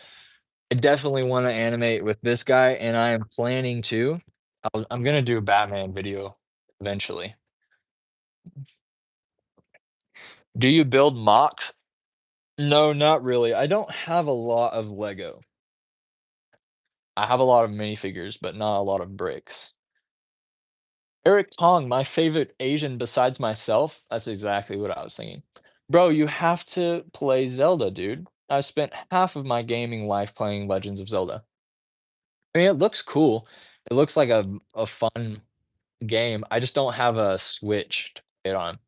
I definitely wanna animate with this guy, and I am planning to. I'm gonna do a Batman video eventually. Do you build mocks? No, not really. I don't have a lot of Lego. I have a lot of minifigures, but not a lot of bricks. Eric Tong, my favorite Asian besides myself. That's exactly what I was thinking. Bro, you have to play Zelda, dude. I spent half of my gaming life playing Legends of Zelda. I mean, it looks cool. It looks like a fun game. I just don't have a Switch to play it on.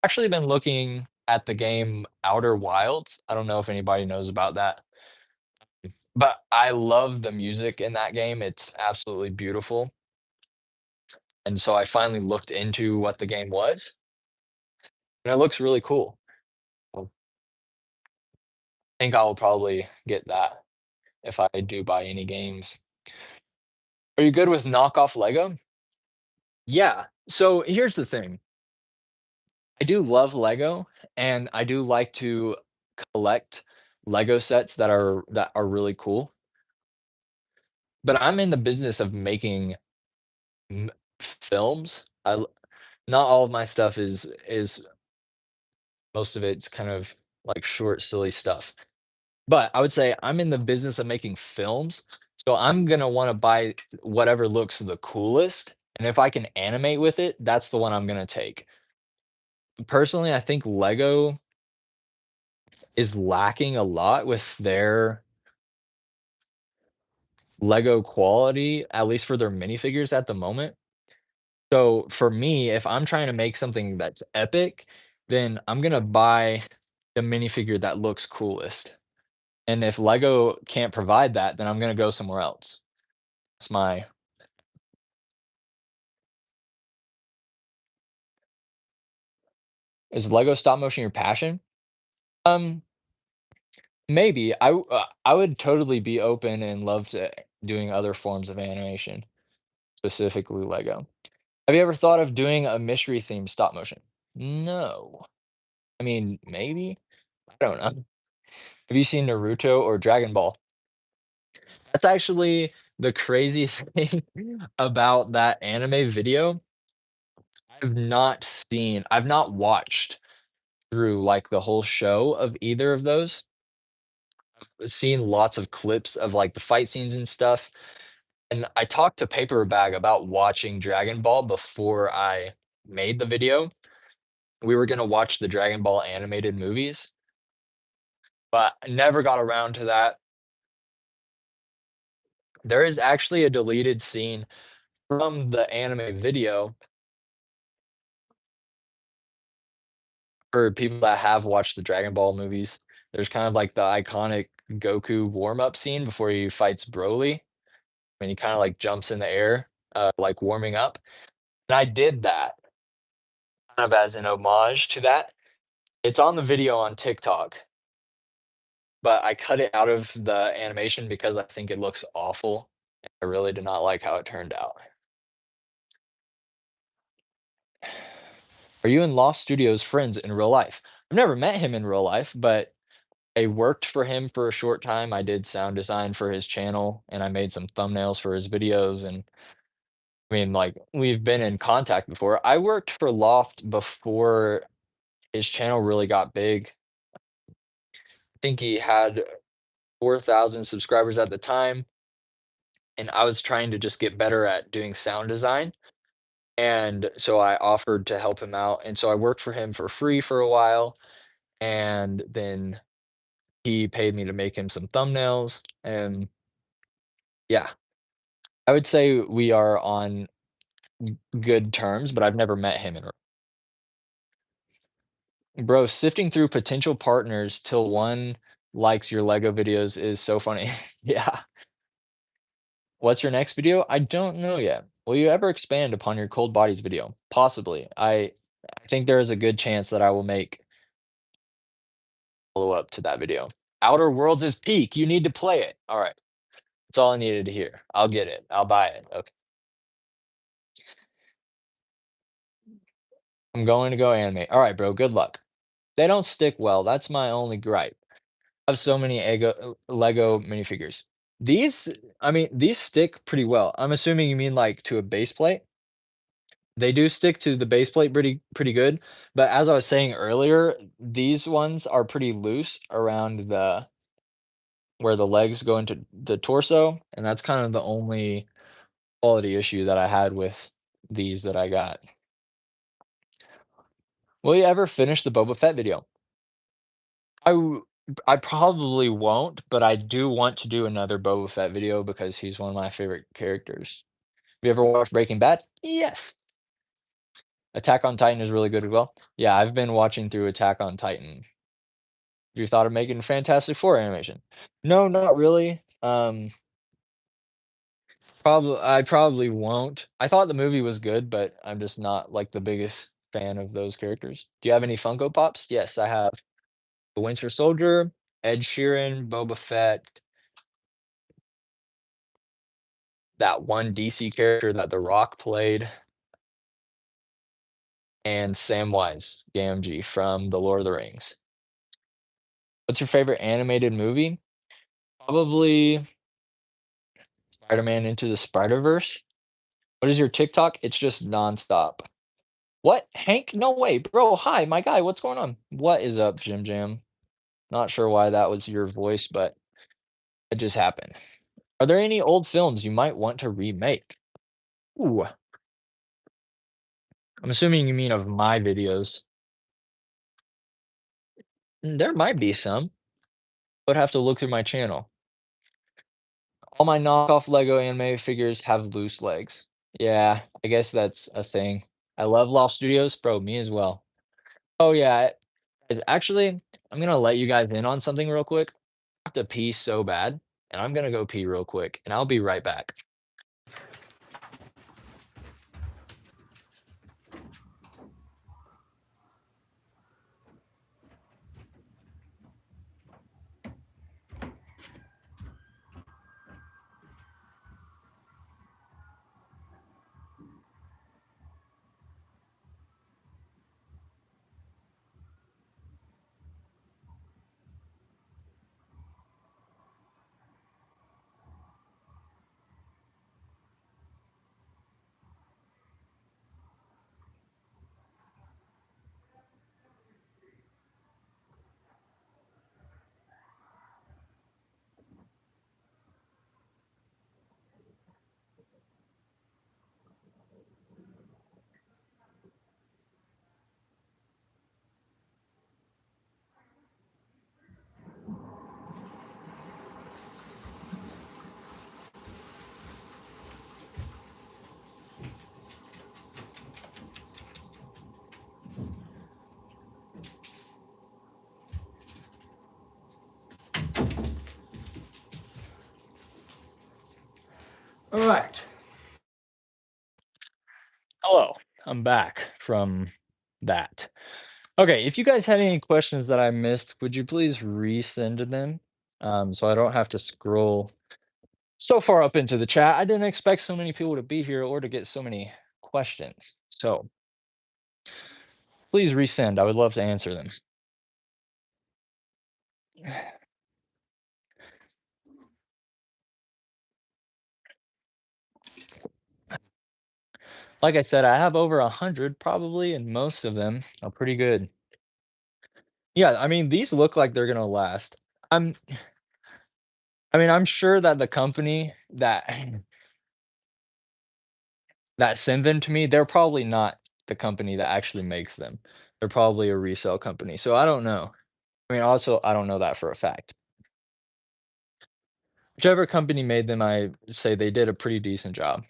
Actually been looking at the game Outer Wilds. I don't know if anybody knows about that. But I love the music in that game, it's absolutely beautiful, and so I finally looked into what the game was, and it looks really cool. I think I will probably get that if I do buy any games. Are you good with knockoff Lego? Yeah, so here's the thing, I do love Lego, and I do like to collect Lego sets that are really cool, but I'm in the business of making m films. Not all of my stuff is most of it's kind of like short, silly stuff. But I would say I'm in the business of making films, so I'm gonna wanna buy whatever looks the coolest, and if I can animate with it, that's the one I'm gonna take. Personally, I think Lego is lacking a lot with their Lego quality, at least for their minifigures at the moment. So for me, if I'm trying to make something that's epic, then I'm gonna buy the minifigure that looks coolest. And if Lego can't provide that, then I'm gonna go somewhere else. It's my Is Lego stop motion your passion? Um, maybe. I would totally be open and love to doing other forms of animation, specifically Lego. Have you ever thought of doing a mystery themed stop motion? No. I mean, maybe. I don't know. Have you seen Naruto or Dragon Ball? That's actually the crazy thing about that anime video. I've not watched through, like, the whole show of either of those. I've seen lots of clips of, like, the fight scenes and stuff, and I talked to Paper Bag about watching Dragon Ball before I made the video. We were gonna watch the Dragon Ball animated movies, but I never got around to that. There is actually a deleted scene from the anime video for people that have watched the Dragon Ball movies. There's kind of like the iconic Goku warm-up scene before he fights Broly, and he kinda, like, jumps in the air, like, warming up, and I did that kind of as an homage to that. It's on the video on TikTok, but I cut it out of the animation because I think it looks awful. I really did not like how it turned out. Are you and Loft Studios friends in real life? I've never met him in real life, but I worked for him for a short time. I did sound design for his channel, and I made some thumbnails for his videos, and, I mean, like, we've been in contact before. I worked for Loft before his channel really got big. I think he had 4,000 subscribers at the time, and I was trying to just get better at doing sound design, and so I offered to help him out, and so I worked for him for free for a while, and then he paid me to make him some thumbnails, and yeah, I would say we are on good terms, but I've never met him in Bro, sifting through potential partners till one likes your Lego videos is so funny. Yeah. What's your next video? I don't know yet. Will you ever expand upon your cold bodies video? Possibly. I think there is a good chance that I will make follow-up to that video. Outer Worlds is peak. You need to play it. All right. That's all I needed to hear. I'll get it. I'll buy it. Okay. I'm going to go anime. All right, bro. Good luck. They don't stick well. That's my only gripe. I have so many Lego minifigures. These, I mean, these stick pretty well. I'm assuming you mean like to a base plate. They do stick to the base plate pretty good, but as I was saying earlier, these ones are pretty loose around the where the legs go into the torso, and that's kind of the only quality issue that I had with these that I got. Will you ever finish the Boba Fett video? I w I probably won't, but I do want to do another Boba Fett video because he's one of my favorite characters. Have you ever watched Breaking Bad? Yes. Attack on Titan is really good as well. Yeah, I've been watching through Attack on Titan. Have you thought of making Fantastic Four animation? No, not really. I probably won't. I thought the movie was good, but I'm just not, like, the biggest fan of those characters. Do you have any Funko Pops? Yes, I have the Winter Soldier, Ed Sheeran, Boba Fett, that one DC character that The Rock played, and Samwise Gamgee from The Lord of the Rings. What's your favorite animated movie? Probably Spider-Man Into the Spider-Verse. What is your TikTok? It's just nonstop. What? Hank? No way, bro. Hi, my guy. What's going on? What is up, Jim Jam? Not sure why that was your voice, but it just happened. Are there any old films you might want to remake? Ooh, I'm assuming you mean of my videos. There might be some. Would have to look through my channel. All my knockoff Lego anime figures have loose legs. Yeah, I guess that's a thing. I love Loft Studios, bro, me as well. Oh yeah, actually, I'm gonna let you guys in on something real quick. I have to pee so bad, and I'm gonna go pee real quick, and I'll be right back. All right. Hello, I'm back from that. Okay, if you guys had any questions that I missed, would you please resend them? So I don't have to scroll so far up into the chat. I didn't expect so many people to be here or to get so many questions. So please resend. I would love to answer them. Like I said, I have over 100 probably, and most of them are pretty good. Yeah, I mean, these look like they're gonna last. I'm I mean, I'm sure that the company that that send them to me, they're probably not the company that actually makes them. They're probably a resale company. So I don't know. I mean, also, I don't know that for a fact. Whichever company made them, I say they did a pretty decent job.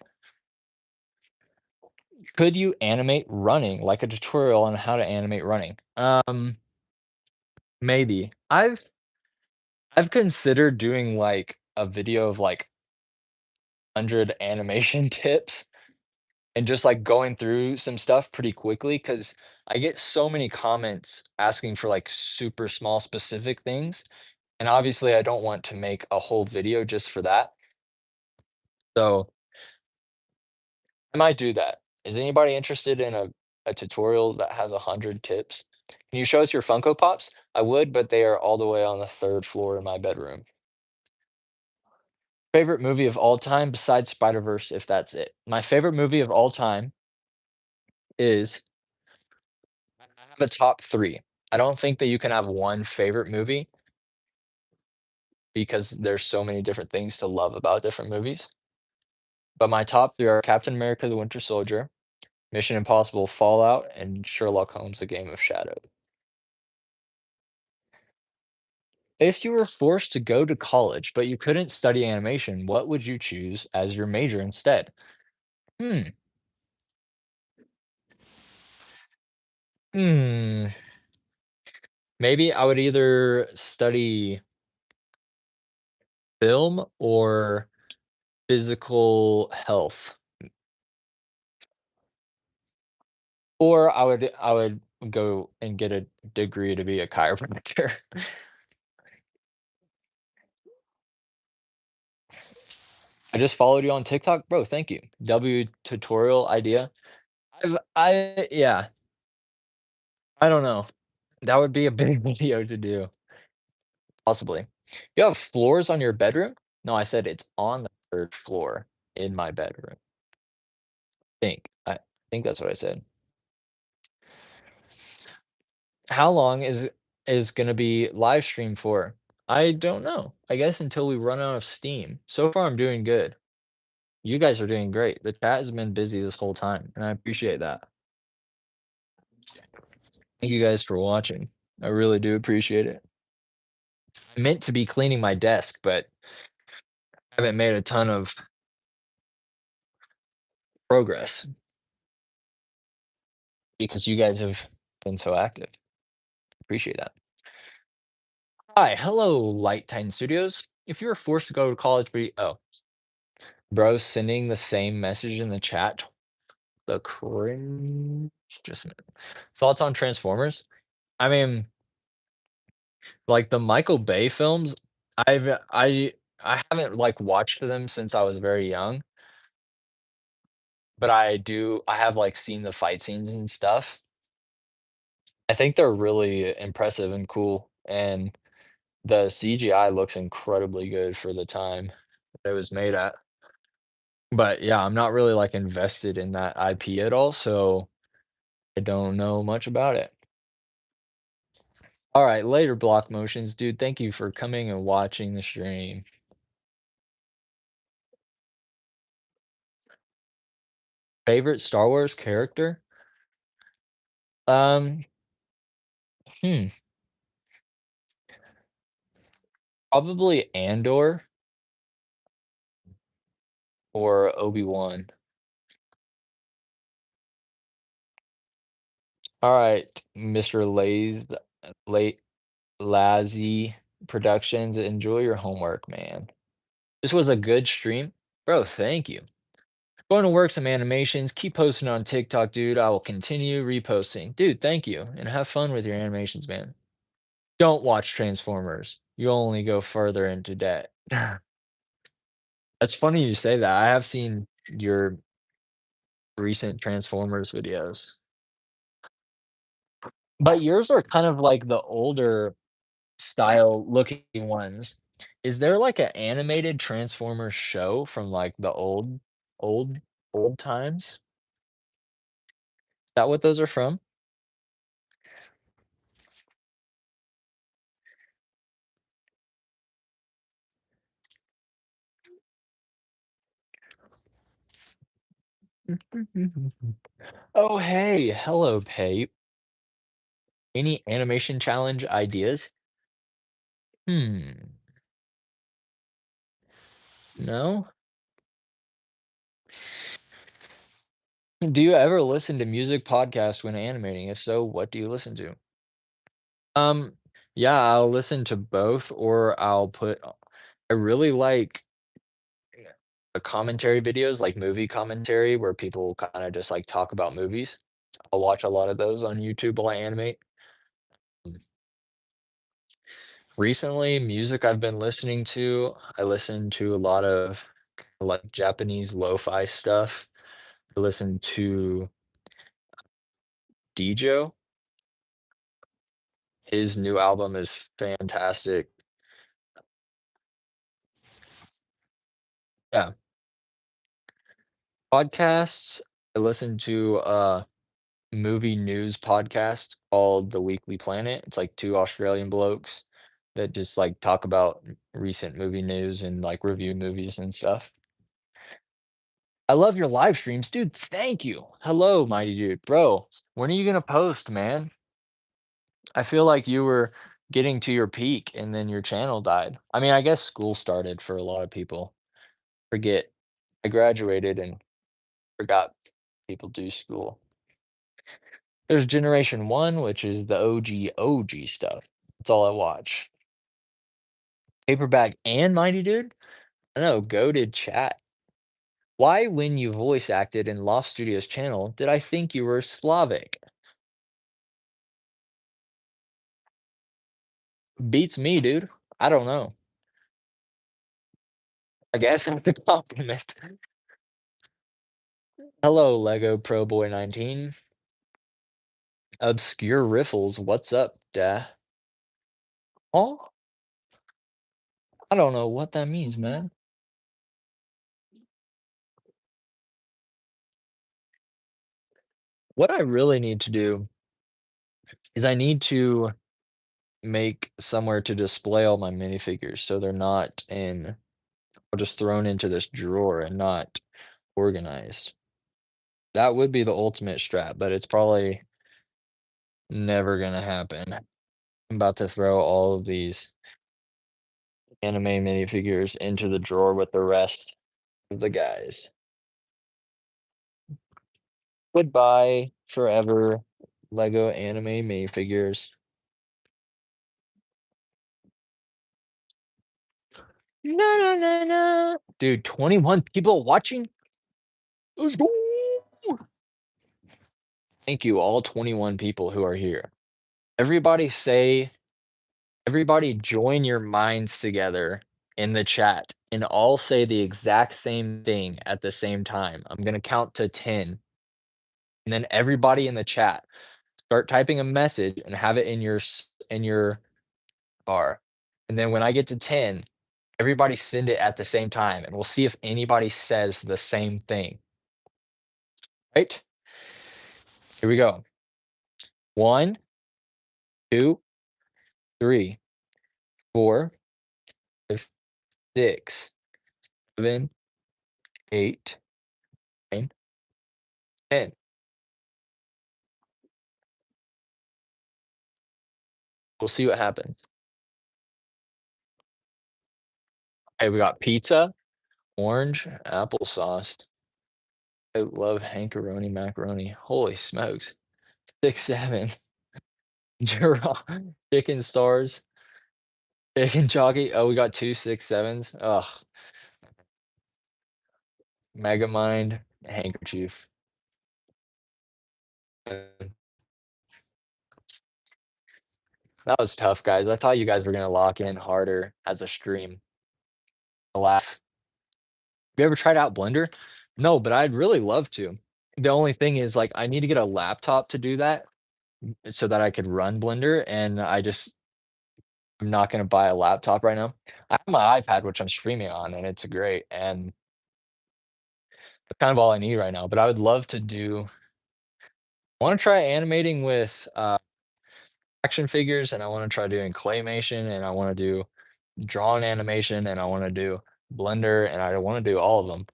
Could you animate running, like a tutorial on how to animate running? Maybe. I've considered doing like a video of like 100 animation tips and just like going through some stuff pretty quickly because I get so many comments asking for like super small specific things. And obviously, I don't want to make a whole video just for that. So I might do that. Is anybody interested in a tutorial that has 100 tips? Can you show us your Funko Pops? I would, but they are all the way on the third floor in my bedroom. Favorite movie of all time besides Spider-Verse, if that's it. My favorite movie of all time is I have a top 3. I don't think that you can have one favorite movie because there's so many different things to love about different movies. But my top 3 are Captain America: The Winter Soldier, Mission Impossible: Fallout, and Sherlock Holmes: The Game of Shadows. If you were forced to go to college, but you couldn't study animation, what would you choose as your major instead? Hmm. Hmm. Maybe I would either study film or physical health, or I would go and get a degree to be a chiropractor. I just followed you on TikTok, bro. Thank you. W tutorial idea. Yeah. I don't know. That would be a big video to do. Possibly. You have floors on your bedroom? No, I said it's on the 3rd floor in my bedroom. I think that's what I said. How long is gonna be live stream for? I don't know. I guess until we run out of steam. So far, I'm doing good. You guys are doing great. The chat has been busy this whole time, and I appreciate that. Thank you guys for watching. I really do appreciate it. I meant to be cleaning my desk, but I haven't made a ton of progress because you guys have been so active. Appreciate that. Hi, hello, Light Titan Studios. If you were forced to go to college, bro, sending the same message in the chat. The cringe. Just a minute. Thoughts on Transformers? I mean, like the Michael Bay films, I've I haven't like watched them since I was very young, but I have like seen the fight scenes and stuff. I think they're really impressive and cool, and the CGI looks incredibly good for the time that it was made at. But yeah, I'm not really like invested in that IP at all, so I don't know much about it. All right, later block motions, dude. Thank you for coming and watching the stream. Favorite Star Wars character? Um, hmm, Probably Andor or Obi-Wan. All right, Mr. Late Lazzy Productions. Enjoy your homework, man. This was a good stream. Bro, thank you. Going to work some animations. Keep posting on TikTok, dude. I will continue reposting. Dude, thank you. And have fun with your animations, man. Don't watch Transformers. You'll only go further into debt. That's funny you say that. I have seen your recent Transformers videos. But yours are kind of like the older style looking ones. Is there like an animated Transformers show from like the old, old times? Is that what those are from? Oh, hey. Hello, Pape. Any animation challenge ideas? Hmm. No? Do you ever listen to music podcasts when animating? If so, what do you listen to? Um, yeah, I'll listen to both or I really like the commentary videos, like movie commentary where people kinda just, like, talk about movies. I'll watch a lot of those on YouTube while I animate. Mm. Recently, music I've been listening to, I listen to a lot of, like, Japanese lo-fi stuff. I listen to Dijo. His new album is fantastic. Yeah. Podcasts, I listen to a movie news podcast called The Weekly Planet. It's like 2 Australian blokes that just, like, talk about recent movie news and, like, review movies and stuff. I love your live streams. Dude, thank you. Hello, mighty dude. Bro, when are you gonna post, man? I feel like you were getting to your peak and then your channel died. I mean, I guess school started for a lot of people. Forget I graduated and forgot people do school. There's Generation 1, which is the OG stuff. That's all I watch. Paperback and Mighty Dude? I know, goated chat. Why, when you voice acted in Lost Studios channel, did I think you were Slavic? Beats me, dude. I don't know. I guess I'm a compliment. Hello, Lego Pro Boy 19. Obscure Riffles, what's up, da? Oh, I don't know what that means, man. What I really need to do is I need to make somewhere to display all my minifigures so they're not in or just thrown into this drawer and not organized. That would be the ultimate strat, but it's probably never gonna happen. I'm about to throw all of these anime minifigures into the drawer with the rest of the guys. Goodbye forever, Lego anime minifigures. No, no, no, no. Dude, 21 people watching? Let's go. Thank you, all 21 people who are here. Everybody say everybody join your minds together in the chat and all say the exact same thing at the same time. I'm gonna count to 10, and then everybody in the chat start typing a message and have it in your bar. And then when I get to 10, everybody send it at the same time, and we'll see if anybody says the same thing. Right? Here we go. 1, 2, 3, 4, 5, 6, 7, 8, 9, 10. We'll see what happens. Okay, we got pizza, orange, applesauce. I love hankeroni macaroni. Holy smokes. 6, 7. Chicken stars, chicken jockey. Oh, we got 2 6 sevens. Ugh. Megamind, handkerchief. That was tough, guys. I thought you guys were gonna lock in harder as a stream. Alas. Have you ever tried out Blender? No, but I'd really love to. The only thing is, like, I need to get a laptop to do that, so that I could run Blender, and I'm not gonna buy a laptop right now. I have my iPad, which I'm streaming on, and it's great, and that's kind of all I need right now, but I would love to do I wanna try animating with, action figures, and I wanna try doing claymation, and I wanna do drawn animation, and I wanna do Blender, and I wanna do all of them.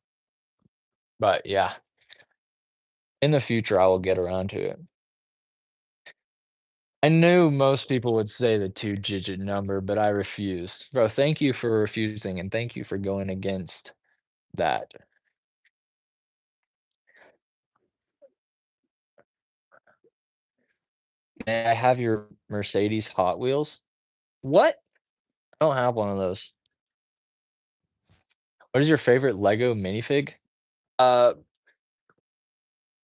But, yeah, in the future, I will get around to it. I knew most people would say the two-digit number, but I refused. Bro, thank you for refusing, and thank you for going against that. May I have your Mercedes Hot Wheels? What? I don't have one of those. What is your favorite Lego minifig? Uh,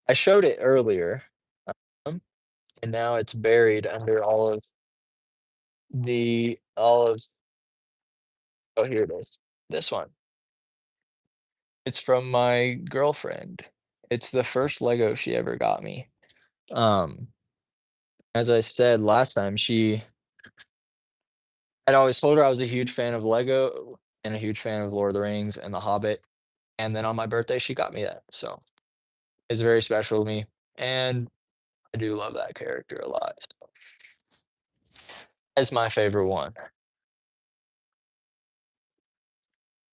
I showed it earlier, um, and now it's buried under all of oh, here it is. This one. It's from my girlfriend. It's the first Lego she ever got me. Um, as I said last time, she I'd always told her I was a huge fan of Lego and a huge fan of Lord of the Rings and The Hobbit, and then on my birthday, she got me that, so it's very special to me, and I do love that character a lot, so that's my favorite one.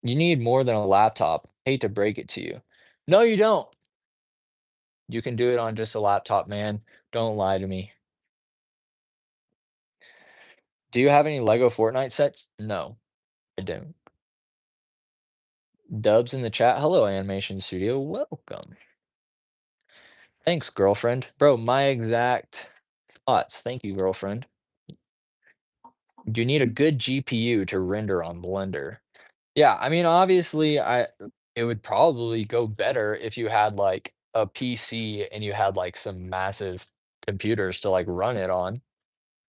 You need more than a laptop. Hate to break it to you. No, you don't. You can do it on just a laptop, man. Don't lie to me. Do you have any Lego Fortnite sets? No, I don't. Dubs in the chat. Hello, Animation Studio. Welcome. Thanks, girlfriend. Bro, my exact thoughts. Thank you, girlfriend. You need a good GPU to render on Blender. Yeah, I mean, obviously, I it would probably go better if you had, like, a PC and you had, like, some massive computers to, like, run it on.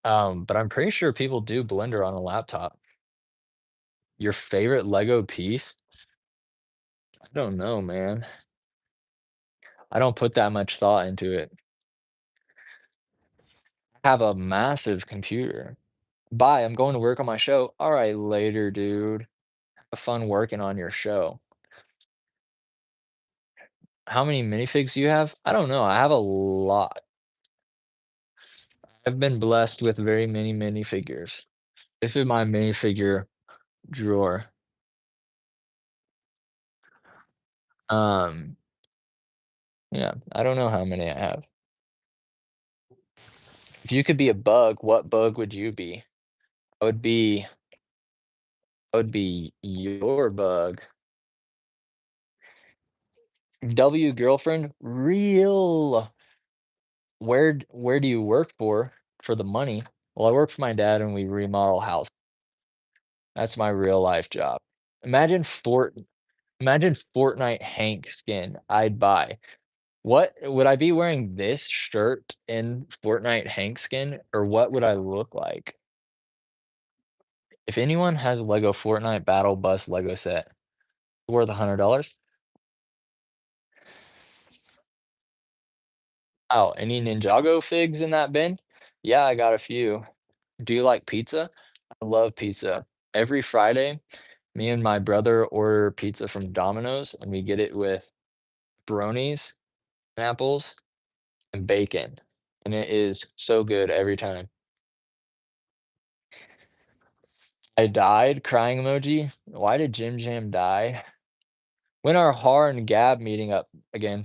But I'm pretty sure people do Blender on a laptop. Your favorite Lego piece? I don't know, man. I don't put that much thought into it. I have a massive computer. Bye, I'm going to work on my show. Alright, later, dude. Have fun working on your show. How many minifigs do you have? I don't know, I have a lot. I've been blessed with very many minifigures. This is my minifigure drawer. Um, yeah, I don't know how many I have. If you could be a bug, what bug would you be? I would be I would be your bug. W girlfriend? Real. Where do you work for the money? Well, I work for my dad and we remodel house. That's my real life job. Imagine Fort Imagine Fortnite Hank skin I'd buy. What would I be wearing this shirt in Fortnite Hank skin, or what would I look like? If anyone has Lego Fortnite Battle Bus Lego set worth $100. Oh, any Ninjago figs in that bin? Yeah, I got a few. Do you like pizza? I love pizza. Every Friday, me and my brother order pizza from Domino's, and we get it with bronies, apples, and bacon, and it is so good every time. I died, crying emoji. Why did Jim Jam die? When are Har and Gab meeting up again?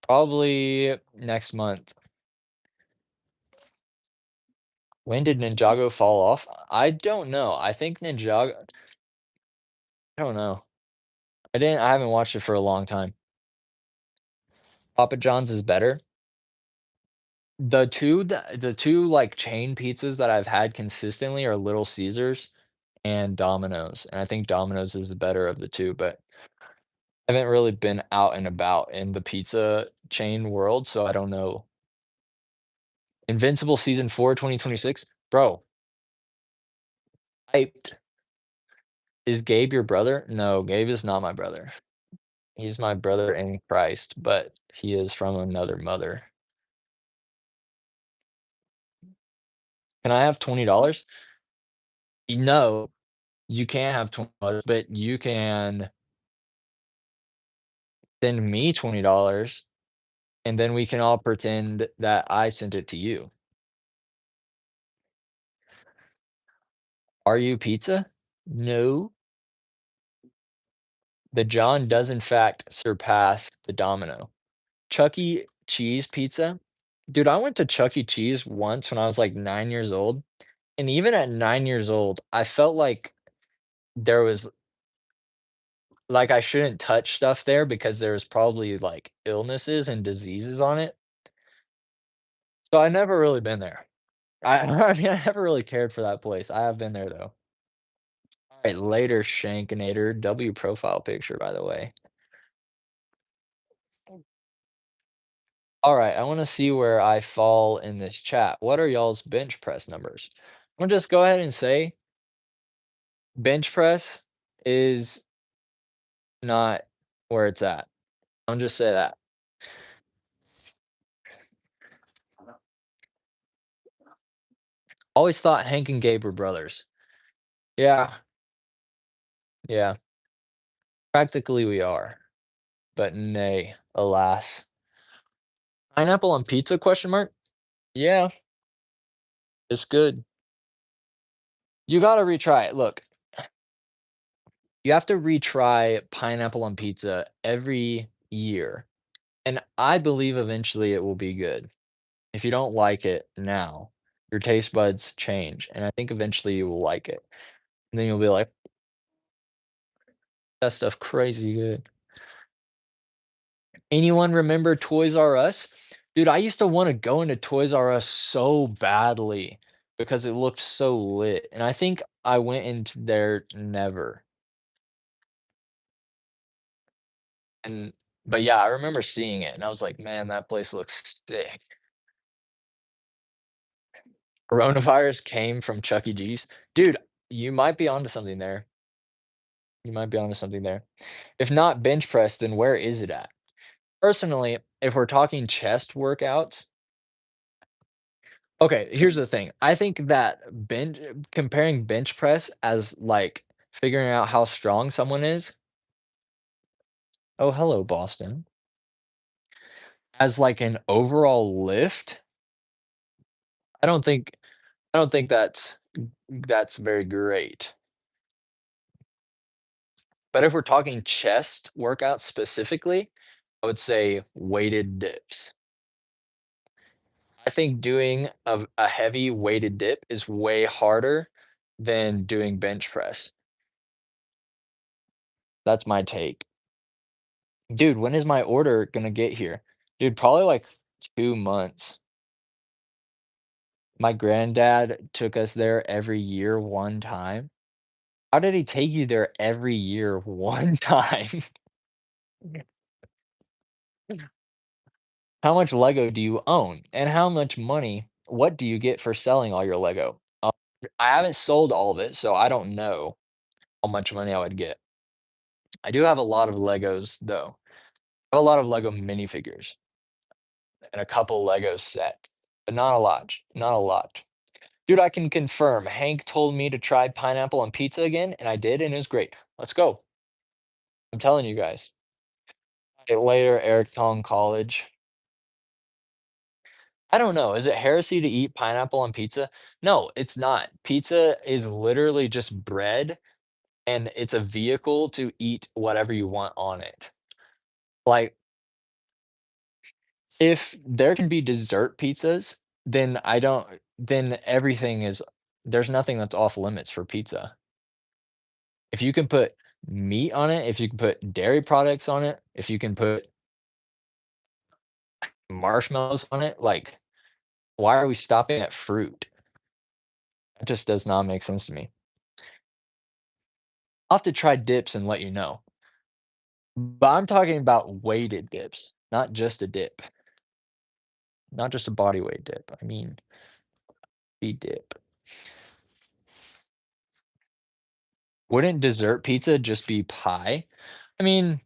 Probably next month. When did Ninjago fall off? I don't know. I think Ninjago I don't know. I haven't watched it for a long time. Papa John's is better. The 2, like, chain pizzas that I've had consistently are Little Caesars and Domino's, and I think Domino's is the better of the 2, but I haven't really been out and about in the pizza chain world, so I don't know. Invincible season 4, 2026? Bro, hyped. Is Gabe your brother? No, Gabe is not my brother. He's my brother in Christ, but he is from another mother. Can I have $20? No, you can't have $20, but you can send me $20, and then we can all pretend that I sent it to you. Are you pizza? No. The John does in fact surpass the Domino. Chuck E. Cheese pizza? Dude, I went to Chuck E. Cheese once when I was, like, 9 years old, and even at 9 years old, I felt there was like, I shouldn't touch stuff there because there was probably, like, illnesses and diseases on it, so I never really been there. I mean, I never really cared for that place. I have been there, though. Alright, later, Shankinator. W profile picture, by the way. Alright, I wanna see where I fall in this chat. What are y'all's bench press numbers? Imma just go ahead and say bench press is not where it's at. I'll just say that. Always thought Hank and Gabe were brothers. Yeah, yeah. Practically we are, but nay, alas. Pineapple on pizza, question mark? Yeah, it's good. You gotta retry it. Look, you have to retry pineapple on pizza every year, and I believe eventually it will be good. If you don't like it now, your taste buds change, and I think eventually you will like it. And then you'll be like, "That stuff crazy good." Anyone remember Toys R Us? Dude, I used to wanna go into Toys R Us so badly because it looked so lit, and I think I went into there never, and but yeah, I remember seeing it, and I was like, "Man, that place looks sick." Coronavirus came from Chuck E. Cheese? Dude, you might be onto something there. You might be onto something there. If not bench press, then where is it at? Personally, if we're talking chest workouts, okay, here's the thing. I think that comparing bench press as, like, figuring out how strong someone is. Oh, hello, Boston. As, like, an overall lift, I don't think I don't think that's very great. But if we're talking chest workouts specifically, I would say weighted dips. I think doing a heavy weighted dip is way harder than doing bench press. That's my take. Dude, when is my order gonna get here? Dude, probably like 2 months. My granddad took us there every year one time. How did he take you there every year one time? How much Lego do you own? And how much money what do you get for selling all your Lego? I haven't sold all of it, so I don't know how much money I would get. I do have a lot of Legos, though. I have a lot of Lego minifigures and a couple Lego sets, but not a lot, not a lot. Dude, I can confirm. Hank told me to try pineapple on pizza again, and I did, and it was great. Let's go. I'm telling you guys. Later, Eric Tong College. I don't know. Is it heresy to eat pineapple on pizza? No, it's not. Pizza is literally just bread, and it's a vehicle to eat whatever you want on it. Like, if there can be dessert pizzas, then I don't then everything is there's nothing that's off limits for pizza. If you can put meat on it, if you can put dairy products on it, if you can put marshmallows on it, like, why are we stopping at fruit? It just does not make sense to me. I'll have to try dips and let you know. But I'm talking about weighted dips, not just a dip, not just a body weight dip. I mean, a dip. Wouldn't dessert pizza just be pie? I mean,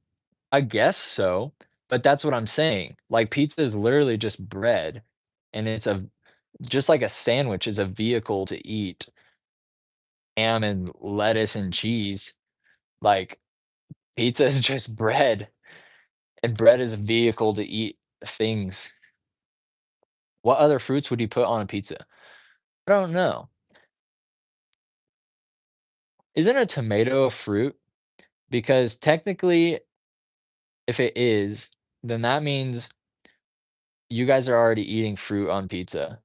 I guess so, but that's what I'm saying. Like, pizza is literally just bread, and it's a just like a sandwich is a vehicle to eat ham and lettuce and cheese. Like, pizza is just bread, and bread is a vehicle to eat things. What other fruits would you put on a pizza? I don't know. Isn't a tomato a fruit? Because technically, if it is, then that means you guys are already eating fruit on pizza,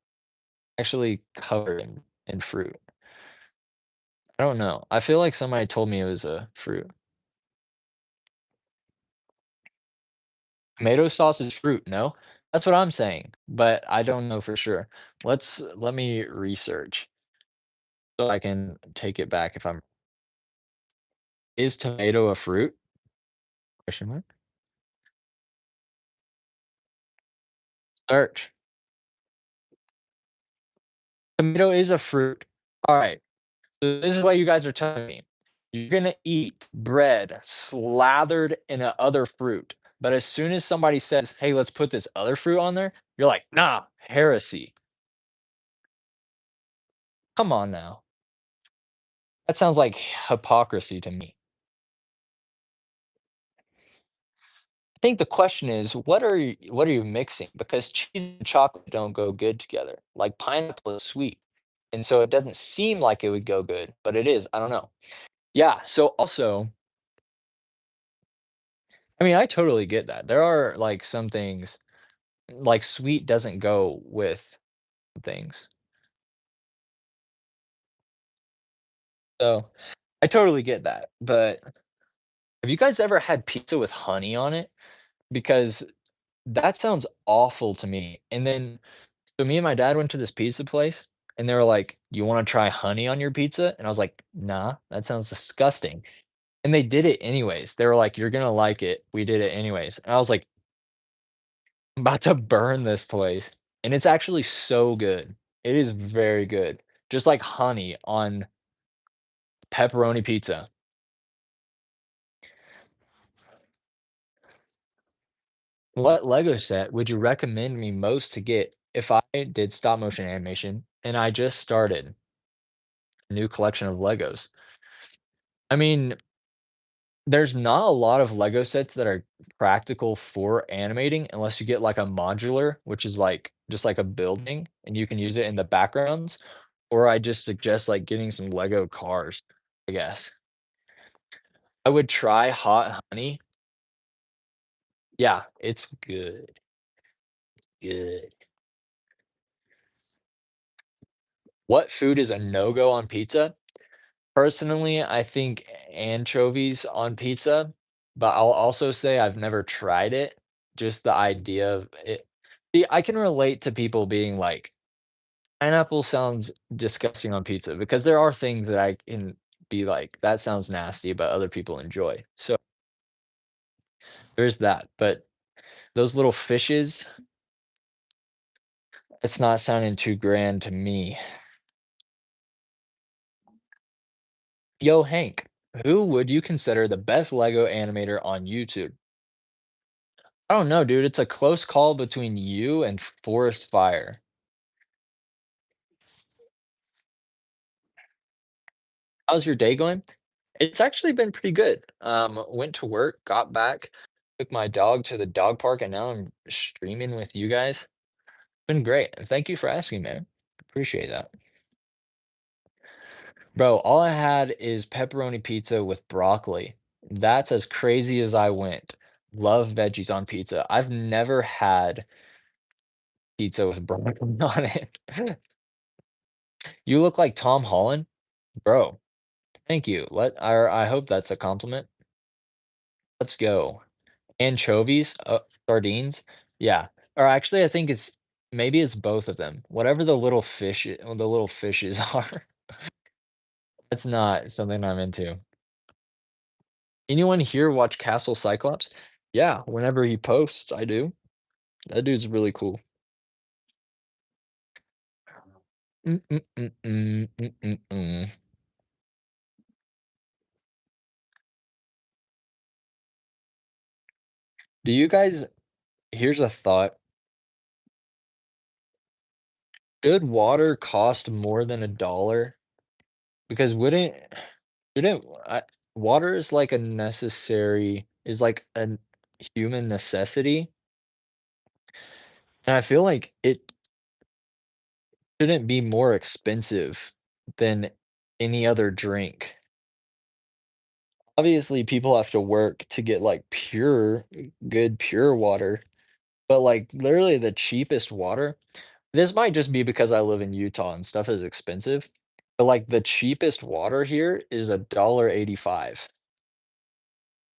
actually covered in fruit. I don't know. I feel like somebody told me it was a fruit. Tomato sauce is fruit, no? That's what I'm saying, but I don't know for sure. Let me research so I can take it back if I'm is tomato a fruit? Question mark. Search. Tomato is a fruit. Alright, so this is what you guys are telling me. You're gonna eat bread slathered in a other fruit, but as soon as somebody says, "Hey, let's put this other fruit on there," you're like, "Nah, heresy." Come on now. That sounds like hypocrisy to me. I think the question is, what are you mixing? Because cheese and chocolate don't go good together. Like pineapple is sweet, and so it doesn't seem like it would go good, but it is. I don't know. Yeah. So also, I mean, I totally get that. There are like some things like sweet doesn't go with things. So I totally get that. But have you guys ever had pizza with honey on it? Because that sounds awful to me. And then so me and my dad went to this pizza place, and they were like, "You wanna try honey on your pizza?" And I was like, "Nah, that sounds disgusting." And they did it anyways. They were like, "You're gonna like it." We did it anyways. And I was like, "I'm about to burn this place." And it's actually so good. It is very good. Just like honey on pepperoni pizza. What Lego set would you recommend me most to get if I did stop motion animation and I just started a new collection of Legos? I mean, there's not a lot of Lego sets that are practical for animating unless you get like a modular, which is like just like a building and you can use it in the backgrounds, or I just suggest like getting some Lego cars, I guess. I would try Hot Honey. Yeah, it's good. Good. What food is a no-go on pizza? Personally, I think anchovies on pizza, but I'll also say I've never tried it. Just the idea of it. See, I can relate to people being like, pineapple sounds disgusting on pizza because there are things that I can be like, that sounds nasty, but other people enjoy. So there's that. But those little fishes, it's not sounding too grand to me. Yo, Hank, who would you consider the best Lego animator on YouTube? I don't know, dude. It's a close call between you and Forest Fire. How's your day going? It's actually been pretty good. Went to work, got back, took my dog to the dog park, and now I'm streaming with you guys. Been great. And thank you for asking, man. Appreciate that. Bro, all I had is pepperoni pizza with broccoli. That's as crazy as I went. Love veggies on pizza. I've never had pizza with broccoli on it. You look like Tom Holland? Bro, thank you. I hope that's a compliment. Let's go. Anchovies? Sardines? Yeah. Or actually, I think maybe it's both of them. Whatever the little fishes are. That's not something I'm into. Anyone here watch Castle Cyclops? Yeah, whenever he posts, I do. That dude's really cool. Mm, mm, mm, mm, mm, mm, mm. Do you guys Here's a thought. Should water cost more than $1? Because shouldn't water is like a necessary is like a human necessity, and I feel like it shouldn't be more expensive than any other drink. Obviously, people have to work to get, like, good pure water, but, like, literally the cheapest water this might just be because I live in Utah and stuff is expensive, but, like, the cheapest water here is $1.85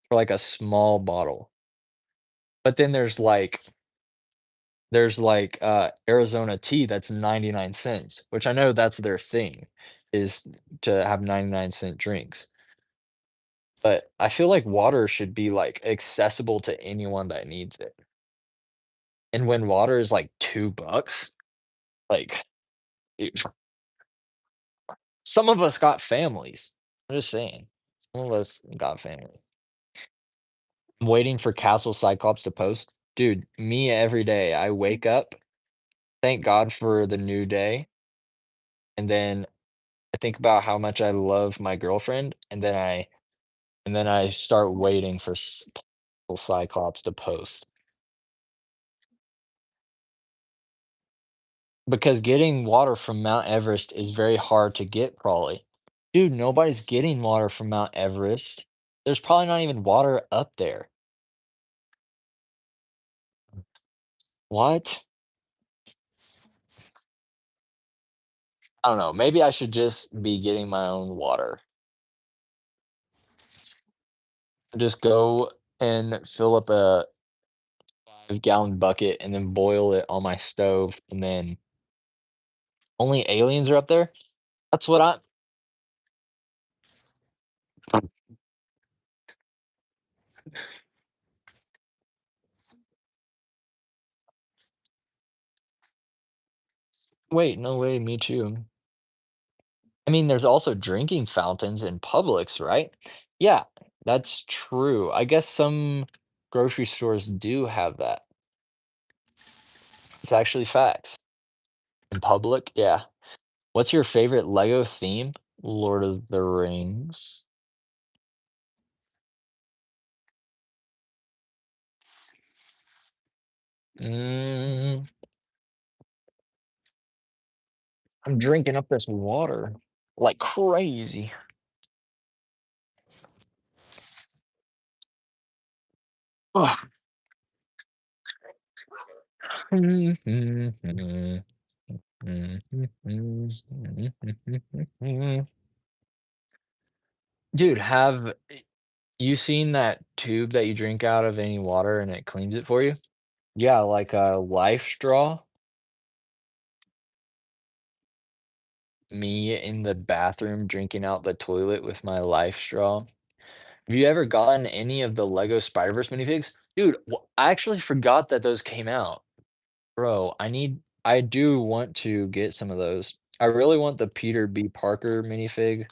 for, like, a small bottle. But then Arizona tea that's 99 cents, which I know that's their thing, is to have 99-cent drinks. But I feel like water should be, like, accessible to anyone that needs it. And when water is, like, 2 bucks, like, it some of us got families. I'm just saying. Some of us got family. I'm waiting for Castle Cyclops to post. Dude, me every day, I wake up, thank God for the new day, and then I think about how much I love my girlfriend, and then I start waiting for Cyclops to post. Because getting water from Mount Everest is very hard to get, probably. Dude, nobody's getting water from Mount Everest. There's probably not even water up there. What? I don't know. Maybe I should just be getting my own water. Just go and fill up a 5-gallon bucket and then boil it on my stove, and then only aliens are up there? That's what I Wait, no way, me too. I mean, there's also drinking fountains in Publix, right? Yeah, that's true. I guess some grocery stores do have that. It's actually facts. In public, yeah. What's your favorite Lego theme? Lord of the Rings. Mm, I'm drinking up this water like crazy. Ugh. Dude, have you seen that tube that you drink out of any water and it cleans it for you? Yeah, like a Life Straw. Me in the bathroom drinking out the toilet with my Life Straw. Have you ever gotten any of the Lego Spider-Verse minifigs? Dude, I actually forgot that those came out. Bro, I do want to get some of those. I really want the Peter B. Parker minifig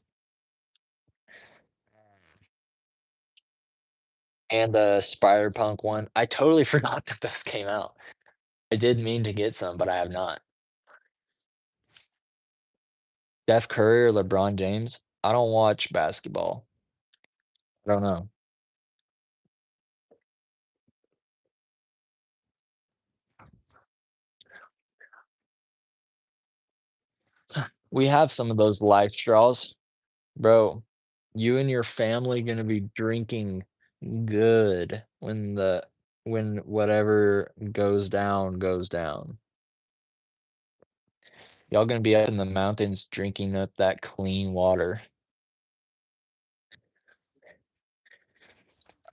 and the Spider-Punk one. I totally forgot that those came out. I did mean to get some, but I have not. Steph Curry or LeBron James? I don't watch basketball. I don't know. We have some of those Life Straws. Bro, you and your family gonna be drinking good when whatever goes down, goes down. Y'all gonna be up in the mountains drinking up that clean water.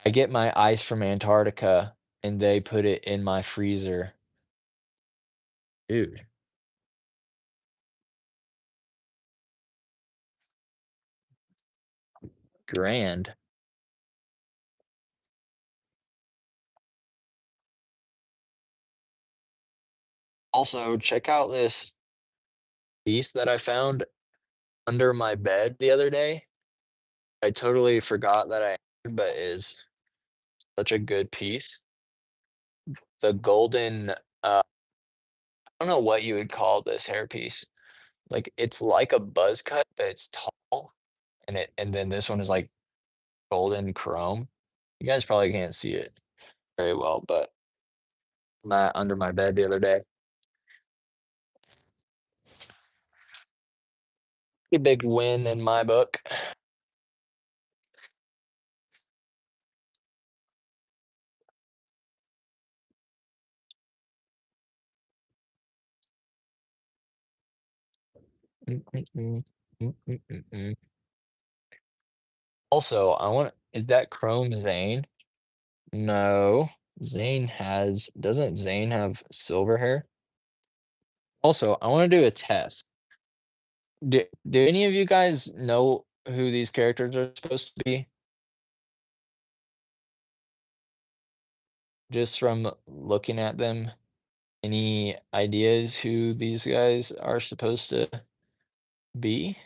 I get my ice from Antarctica, and they put it in my freezer. Dude, grand. Also, check out this piece that I found under my bed the other day. I totally forgot that I had, but is such a good piece. The golden, I don't know what you would call this hairpiece. Like, it's like a buzz cut, but it's tall, and then this one is, like, golden chrome. You guys probably can't see it very well, but my under my bed the other day. A big win in my book. Mm, mm, mm. Mm, mm, mm, mm. Also, I want is that Chrome Zane? No. Zane has doesn't Zane have silver hair? Also, I wanna do a test. Do any of you guys know who these characters are supposed to be? Just from looking at them? Any ideas who these guys are supposed to be?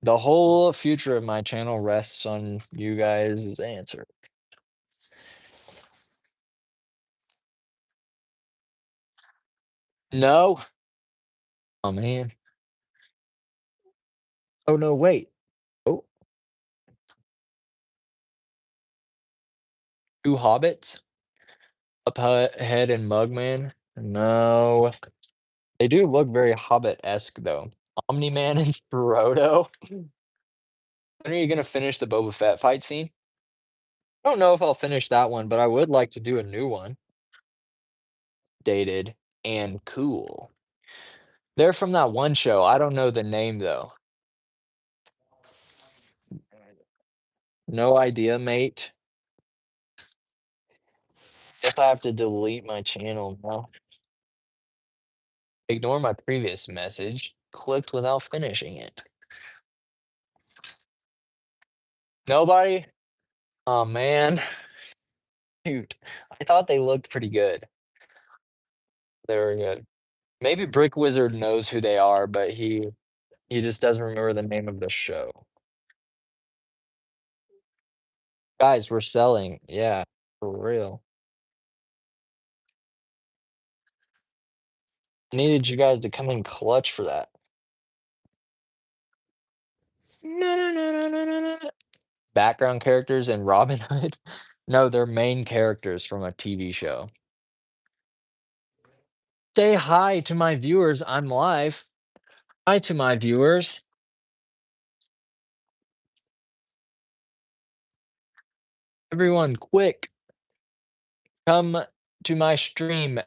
The whole future of my channel rests on you guys' answer. No? Oh, man. Oh, no, wait. Oh, 2 hobbits? Head and Mugman? No. They do look very Hobbit-esque, though. Omni-Man and Frodo? When are you gonna finish the Boba Fett fight scene? I don't know if I'll finish that one, but I would like to do a new one. Dated and cool. They're from that one show, I don't know the name, though. No idea, mate. Guess I have to delete my channel now. Ignore my previous message. Clicked without finishing it. Nobody? Oh, man. Shoot. I thought they looked pretty good. They were good. Maybe Brick Wizard knows who they are, but he just doesn't remember the name of the show. Guys, we're selling. Yeah, for real. I needed you guys to come in clutch for that. Background characters in Robin Hood? No, they're main characters from a TV show. Say hi to my viewers, I'm live. Hi to my viewers. Everyone, quick. Come to my stream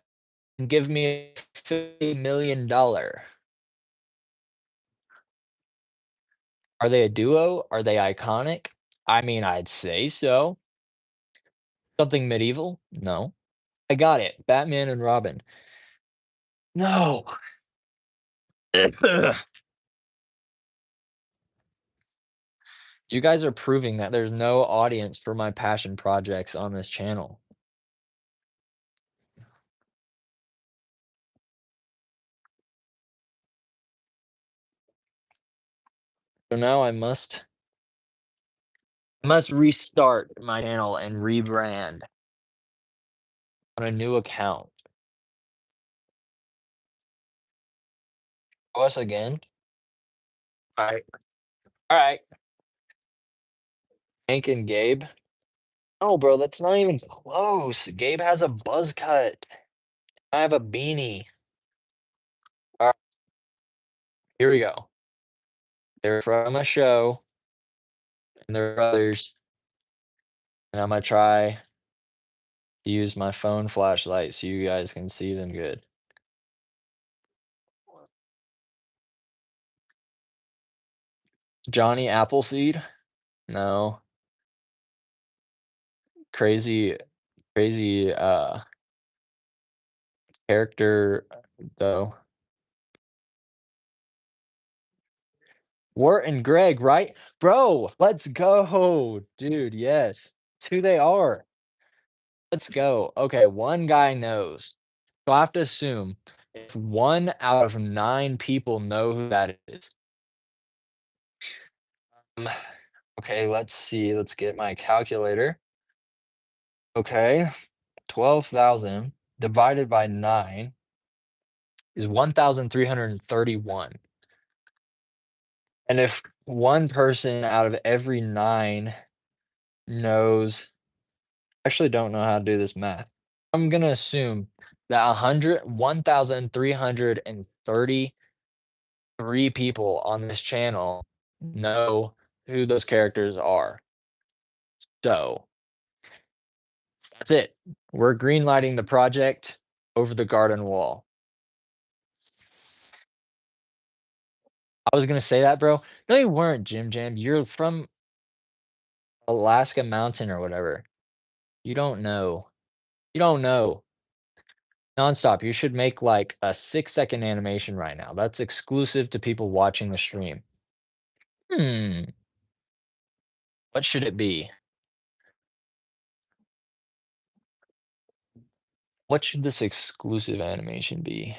and give me $50 million. Are they a duo? Are they iconic? I mean, I'd say so. Something medieval? No. I got it. Batman and Robin. No. You guys are proving that there's no audience for my passion projects on this channel. So now I must restart my channel and rebrand on a new account. Us again? Alright. Alright. Hank and Gabe? Oh, bro, that's not even close. Gabe has a buzz cut. I have a beanie. Alright, here we go. They're from a show, and they're brothers, and Imma try to use my phone flashlight so you guys can see them good. Johnny Appleseed? No. Crazy crazy, character, though. Wirt and Greg, right? Bro, let's go, dude, yes. It's who they are. Let's go. Okay, 1 guy knows. So I have to assume if 1 out of 9 people know who that is. Um, okay, let's see, let's get my calculator. Okay, 12,000 divided by 9 is 1,331. And if 1 person out of every 9 knows actually don't know how to do this math. I'm gonna assume that 1,333 people on this channel know who those characters are. So, that's it. We're greenlighting the project Over the Garden Wall. I was gonna say that, bro. No, you weren't, Jim Jam. You're from Alaska Mountain or whatever. You don't know. You don't know. Nonstop. You should make like a 6-second animation right now. That's exclusive to people watching the stream. Hmm. What should it be? What should this exclusive animation be?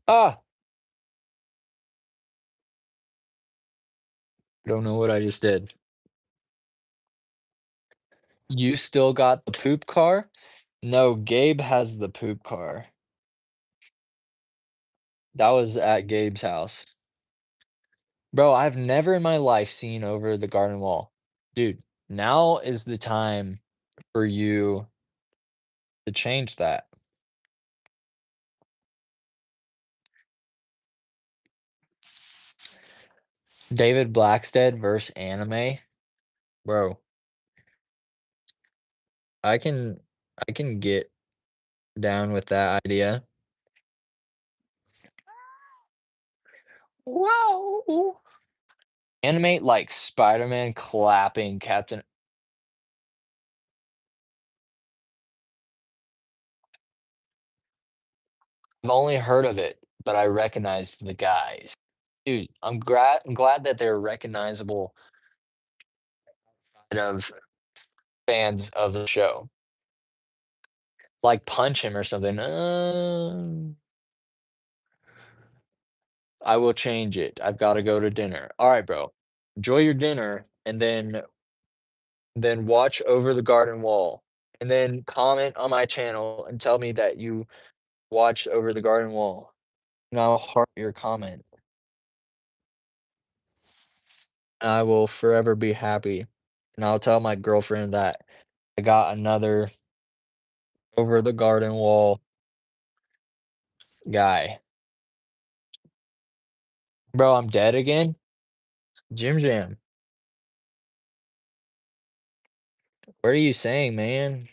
Ah! Don't know what I just did. You still got the poop car? No, Gabe has the poop car. That was at Gabe's house. Bro, I've never in my life seen Over the Garden Wall. Dude, now is the time for you to change that. David Blackstead versus anime? Bro, I can I can get down with that idea. Whoa! Animate like Spider-Man clapping Captain I've only heard of it, but I recognize the guys. Dude, I'm glad that they're recognizable of fans of the show. Like, punch him or something, I will change it. I've gotta go to dinner. Alright, bro. Enjoy your dinner, and then watch Over the Garden Wall, and then comment on my channel and tell me that you watched Over the Garden Wall, and I'll heart your comment. I will forever be happy, and I'll tell my girlfriend that I got another Over the Garden Wall guy. Bro, I'm dead again? Jim Jam. What are you saying, man?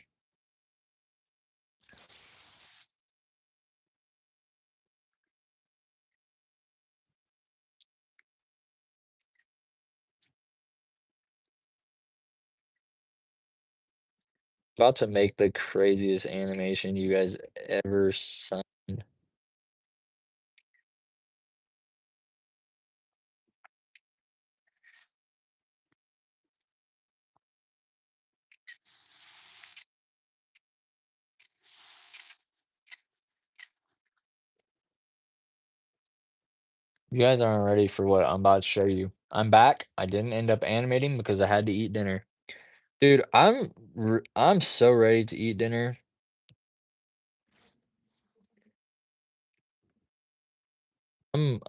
About to make the craziest animation you guys ever seen. You guys aren't ready for what I'm about to show you. I'm back. I didn't end up animating because I had to eat dinner. Dude, I'm so ready to eat dinner. I'm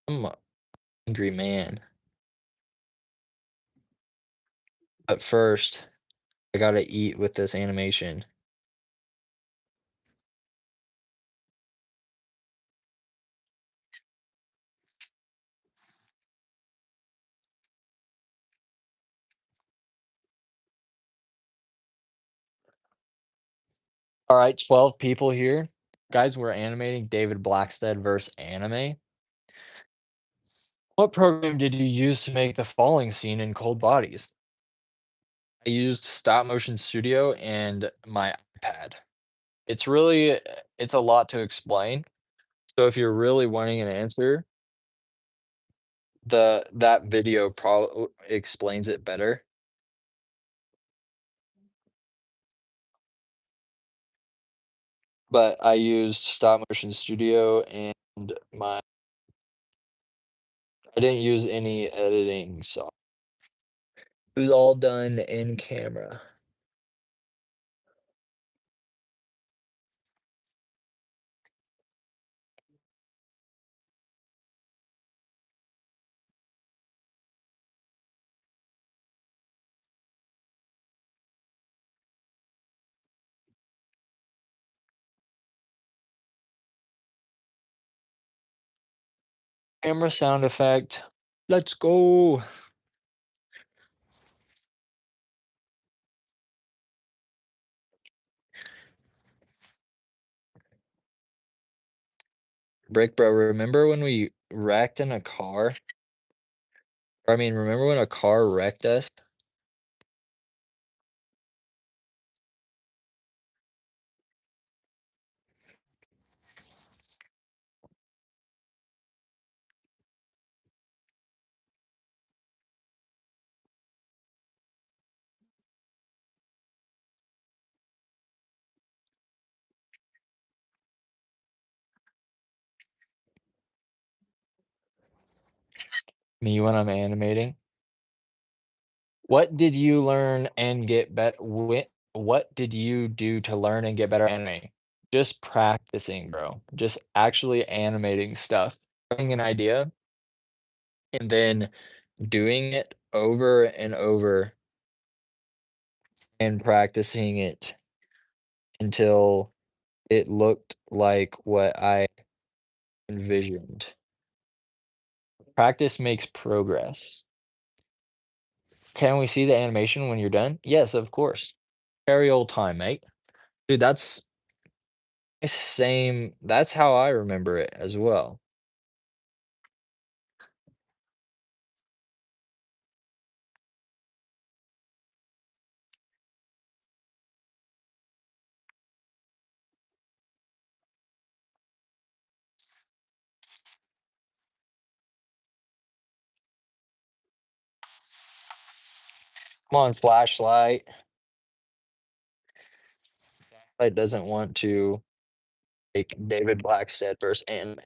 I'm a hungry man. But first, I gotta eat with this animation. All right, 12 people here. Guys, we're animating David Blackstead versus anime. What program did you use to make the falling scene in Cold Bodies? I used Stop Motion Studio and my iPad. It's really it's a lot to explain. So if you're really wanting an answer, that video probably explains it better. But I used Stop Motion Studio and my I didn't use any editing so it was all done in camera. Camera sound effect. Let's go. Brick Bro, remember when we wrecked in a car? I mean, remember when a car wrecked us? Me when I'm animating. What did you learn and get bet what did you do to learn and get better at animating? Just practicing, bro. Just actually animating stuff. Having an idea and then doing it over and over and practicing it until it looked like what I envisioned. Practice makes progress. Can we see the animation when you're done? Yes, of course. Very old time, mate. Dude, that's how I remember it as well. Come on, flashlight. It doesn't want to take David Blackstead versus anime.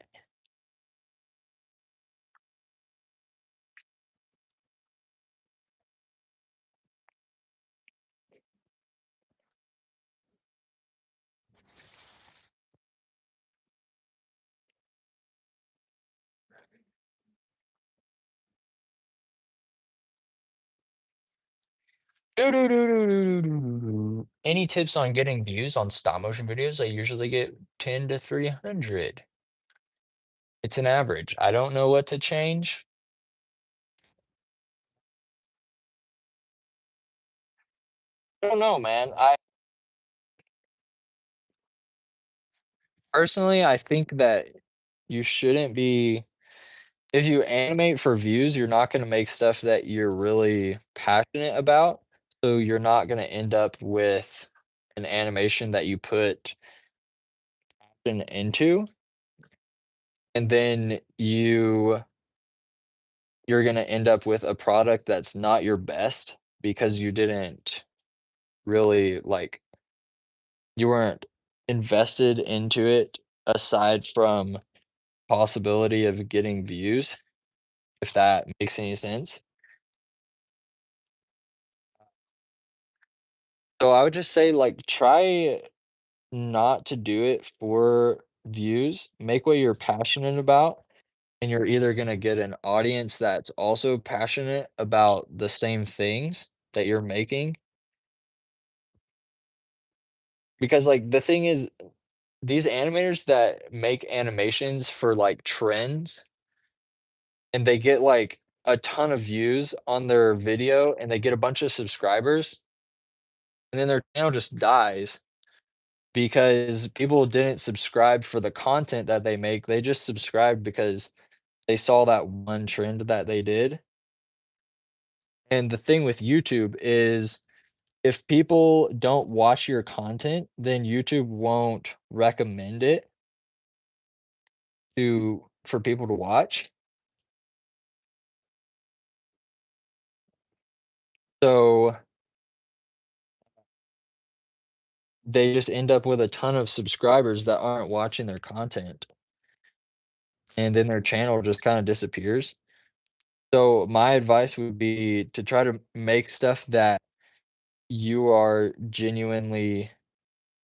Doo-doo-doo-doo-doo-doo-doo-doo. Any tips on getting views on stop motion videos? I usually get 10 to 300. It's an average. I don't know what to change. I don't know, man. I personally, I think that you shouldn't be if you animate for views, you're not gonna make stuff that you're really passionate about, so you're not gonna end up with an animation that you put into, and then you're gonna end up with a product that's not your best because you didn't really, like you weren't invested into it aside from possibility of getting views, if that makes any sense. So I would just say, like, try not to do it for views. Make what you're passionate about, and you're either gonna get an audience that's also passionate about the same things that you're making. Because, like, the thing is, these animators that make animations for, like, trends, and they get, like, a ton of views on their video, and they get a bunch of subscribers, and then their channel just dies because people didn't subscribe for the content that they make, they just subscribed because they saw that one trend that they did. And the thing with YouTube is if people don't watch your content, then YouTube won't recommend it for people to watch. So they just end up with a ton of subscribers that aren't watching their content, and then their channel just kinda disappears. So my advice would be to try to make stuff that you are genuinely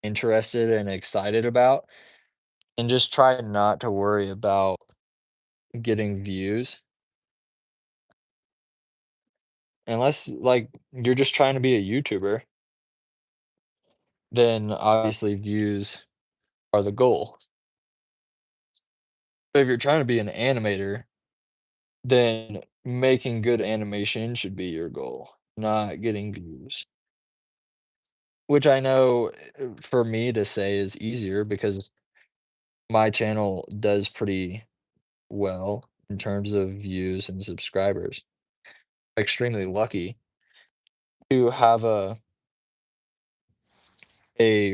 interested and excited about, and just try not to worry about getting views. Unless, like, you're just trying to be a YouTuber, then obviously views are the goal. But if you're trying to be an animator, then making good animation should be your goal, not getting views. Which I know, for me to say is easier because my channel does pretty well in terms of views and subscribers. Extremely lucky to have a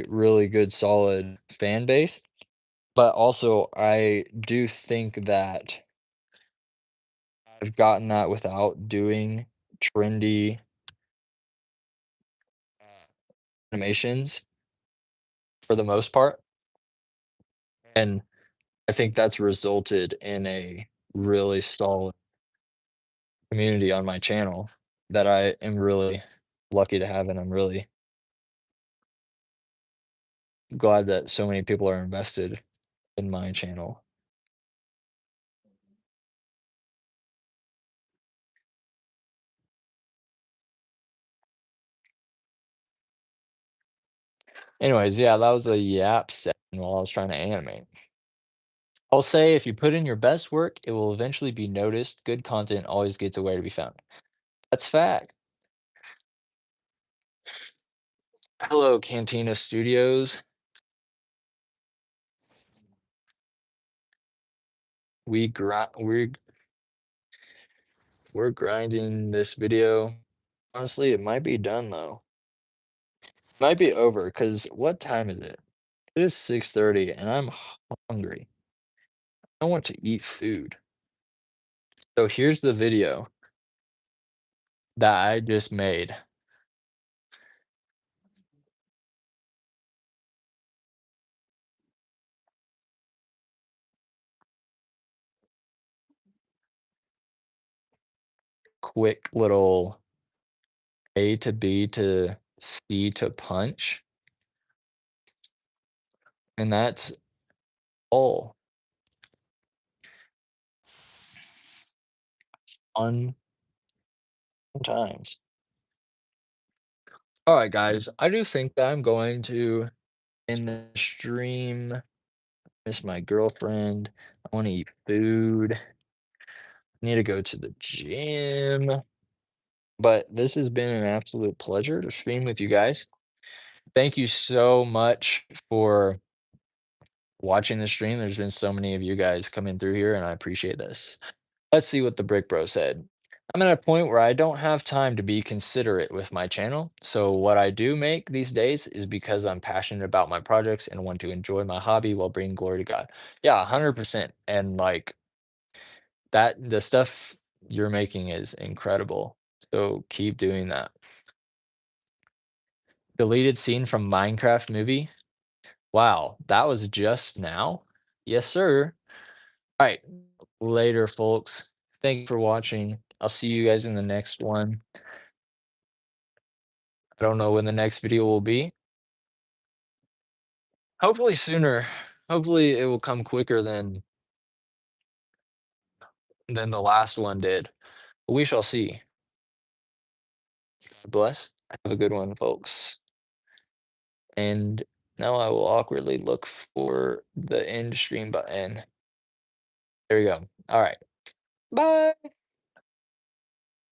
really good solid fan base, but also I do think that I've gotten that without doing trendy animations for the most part, and I think that's resulted in a really solid community on my channel that I am really lucky to have, and I'm really glad that so many people are invested in my channel. Anyways, yeah, that was a yap session while I was trying to animate. I'll say if you put in your best work, it will eventually be noticed. Good content always gets a way to be found. That's fact. Hello, Cantina Studios. We're grinding this video. Honestly, it might be done though. Might be over because what time is it? It is 6:30 and I'm hungry. I want to eat food. So here's the video that I just made. Quick little A to B to C to punch. And that's all. Fun times. All right, guys. I do think that I'm going to end the stream. Miss my girlfriend. I want to eat food. I need to go to the gym. But this has been an absolute pleasure to stream with you guys. Thank you so much for watching the stream. There's been so many of you guys coming through here, and I appreciate this. Let's see what the Brick Bro said. I'm at a point where I don't have time to be considerate with my channel. So what I do make these days is because I'm passionate about my projects and want to enjoy my hobby while bringing glory to God. Yeah, 100%. And like that, the stuff you're making is incredible. So keep doing that. Deleted scene from Minecraft movie. Wow, that was just now? Yes, sir. All right. Later, folks. Thank you for watching. I'll see you guys in the next one. I don't know when the next video will be. Hopefully sooner. Hopefully it will come quicker than the last one did. We shall see. God bless. Have a good one, folks. And now I will awkwardly look for the end stream button. There we go. All right. Bye.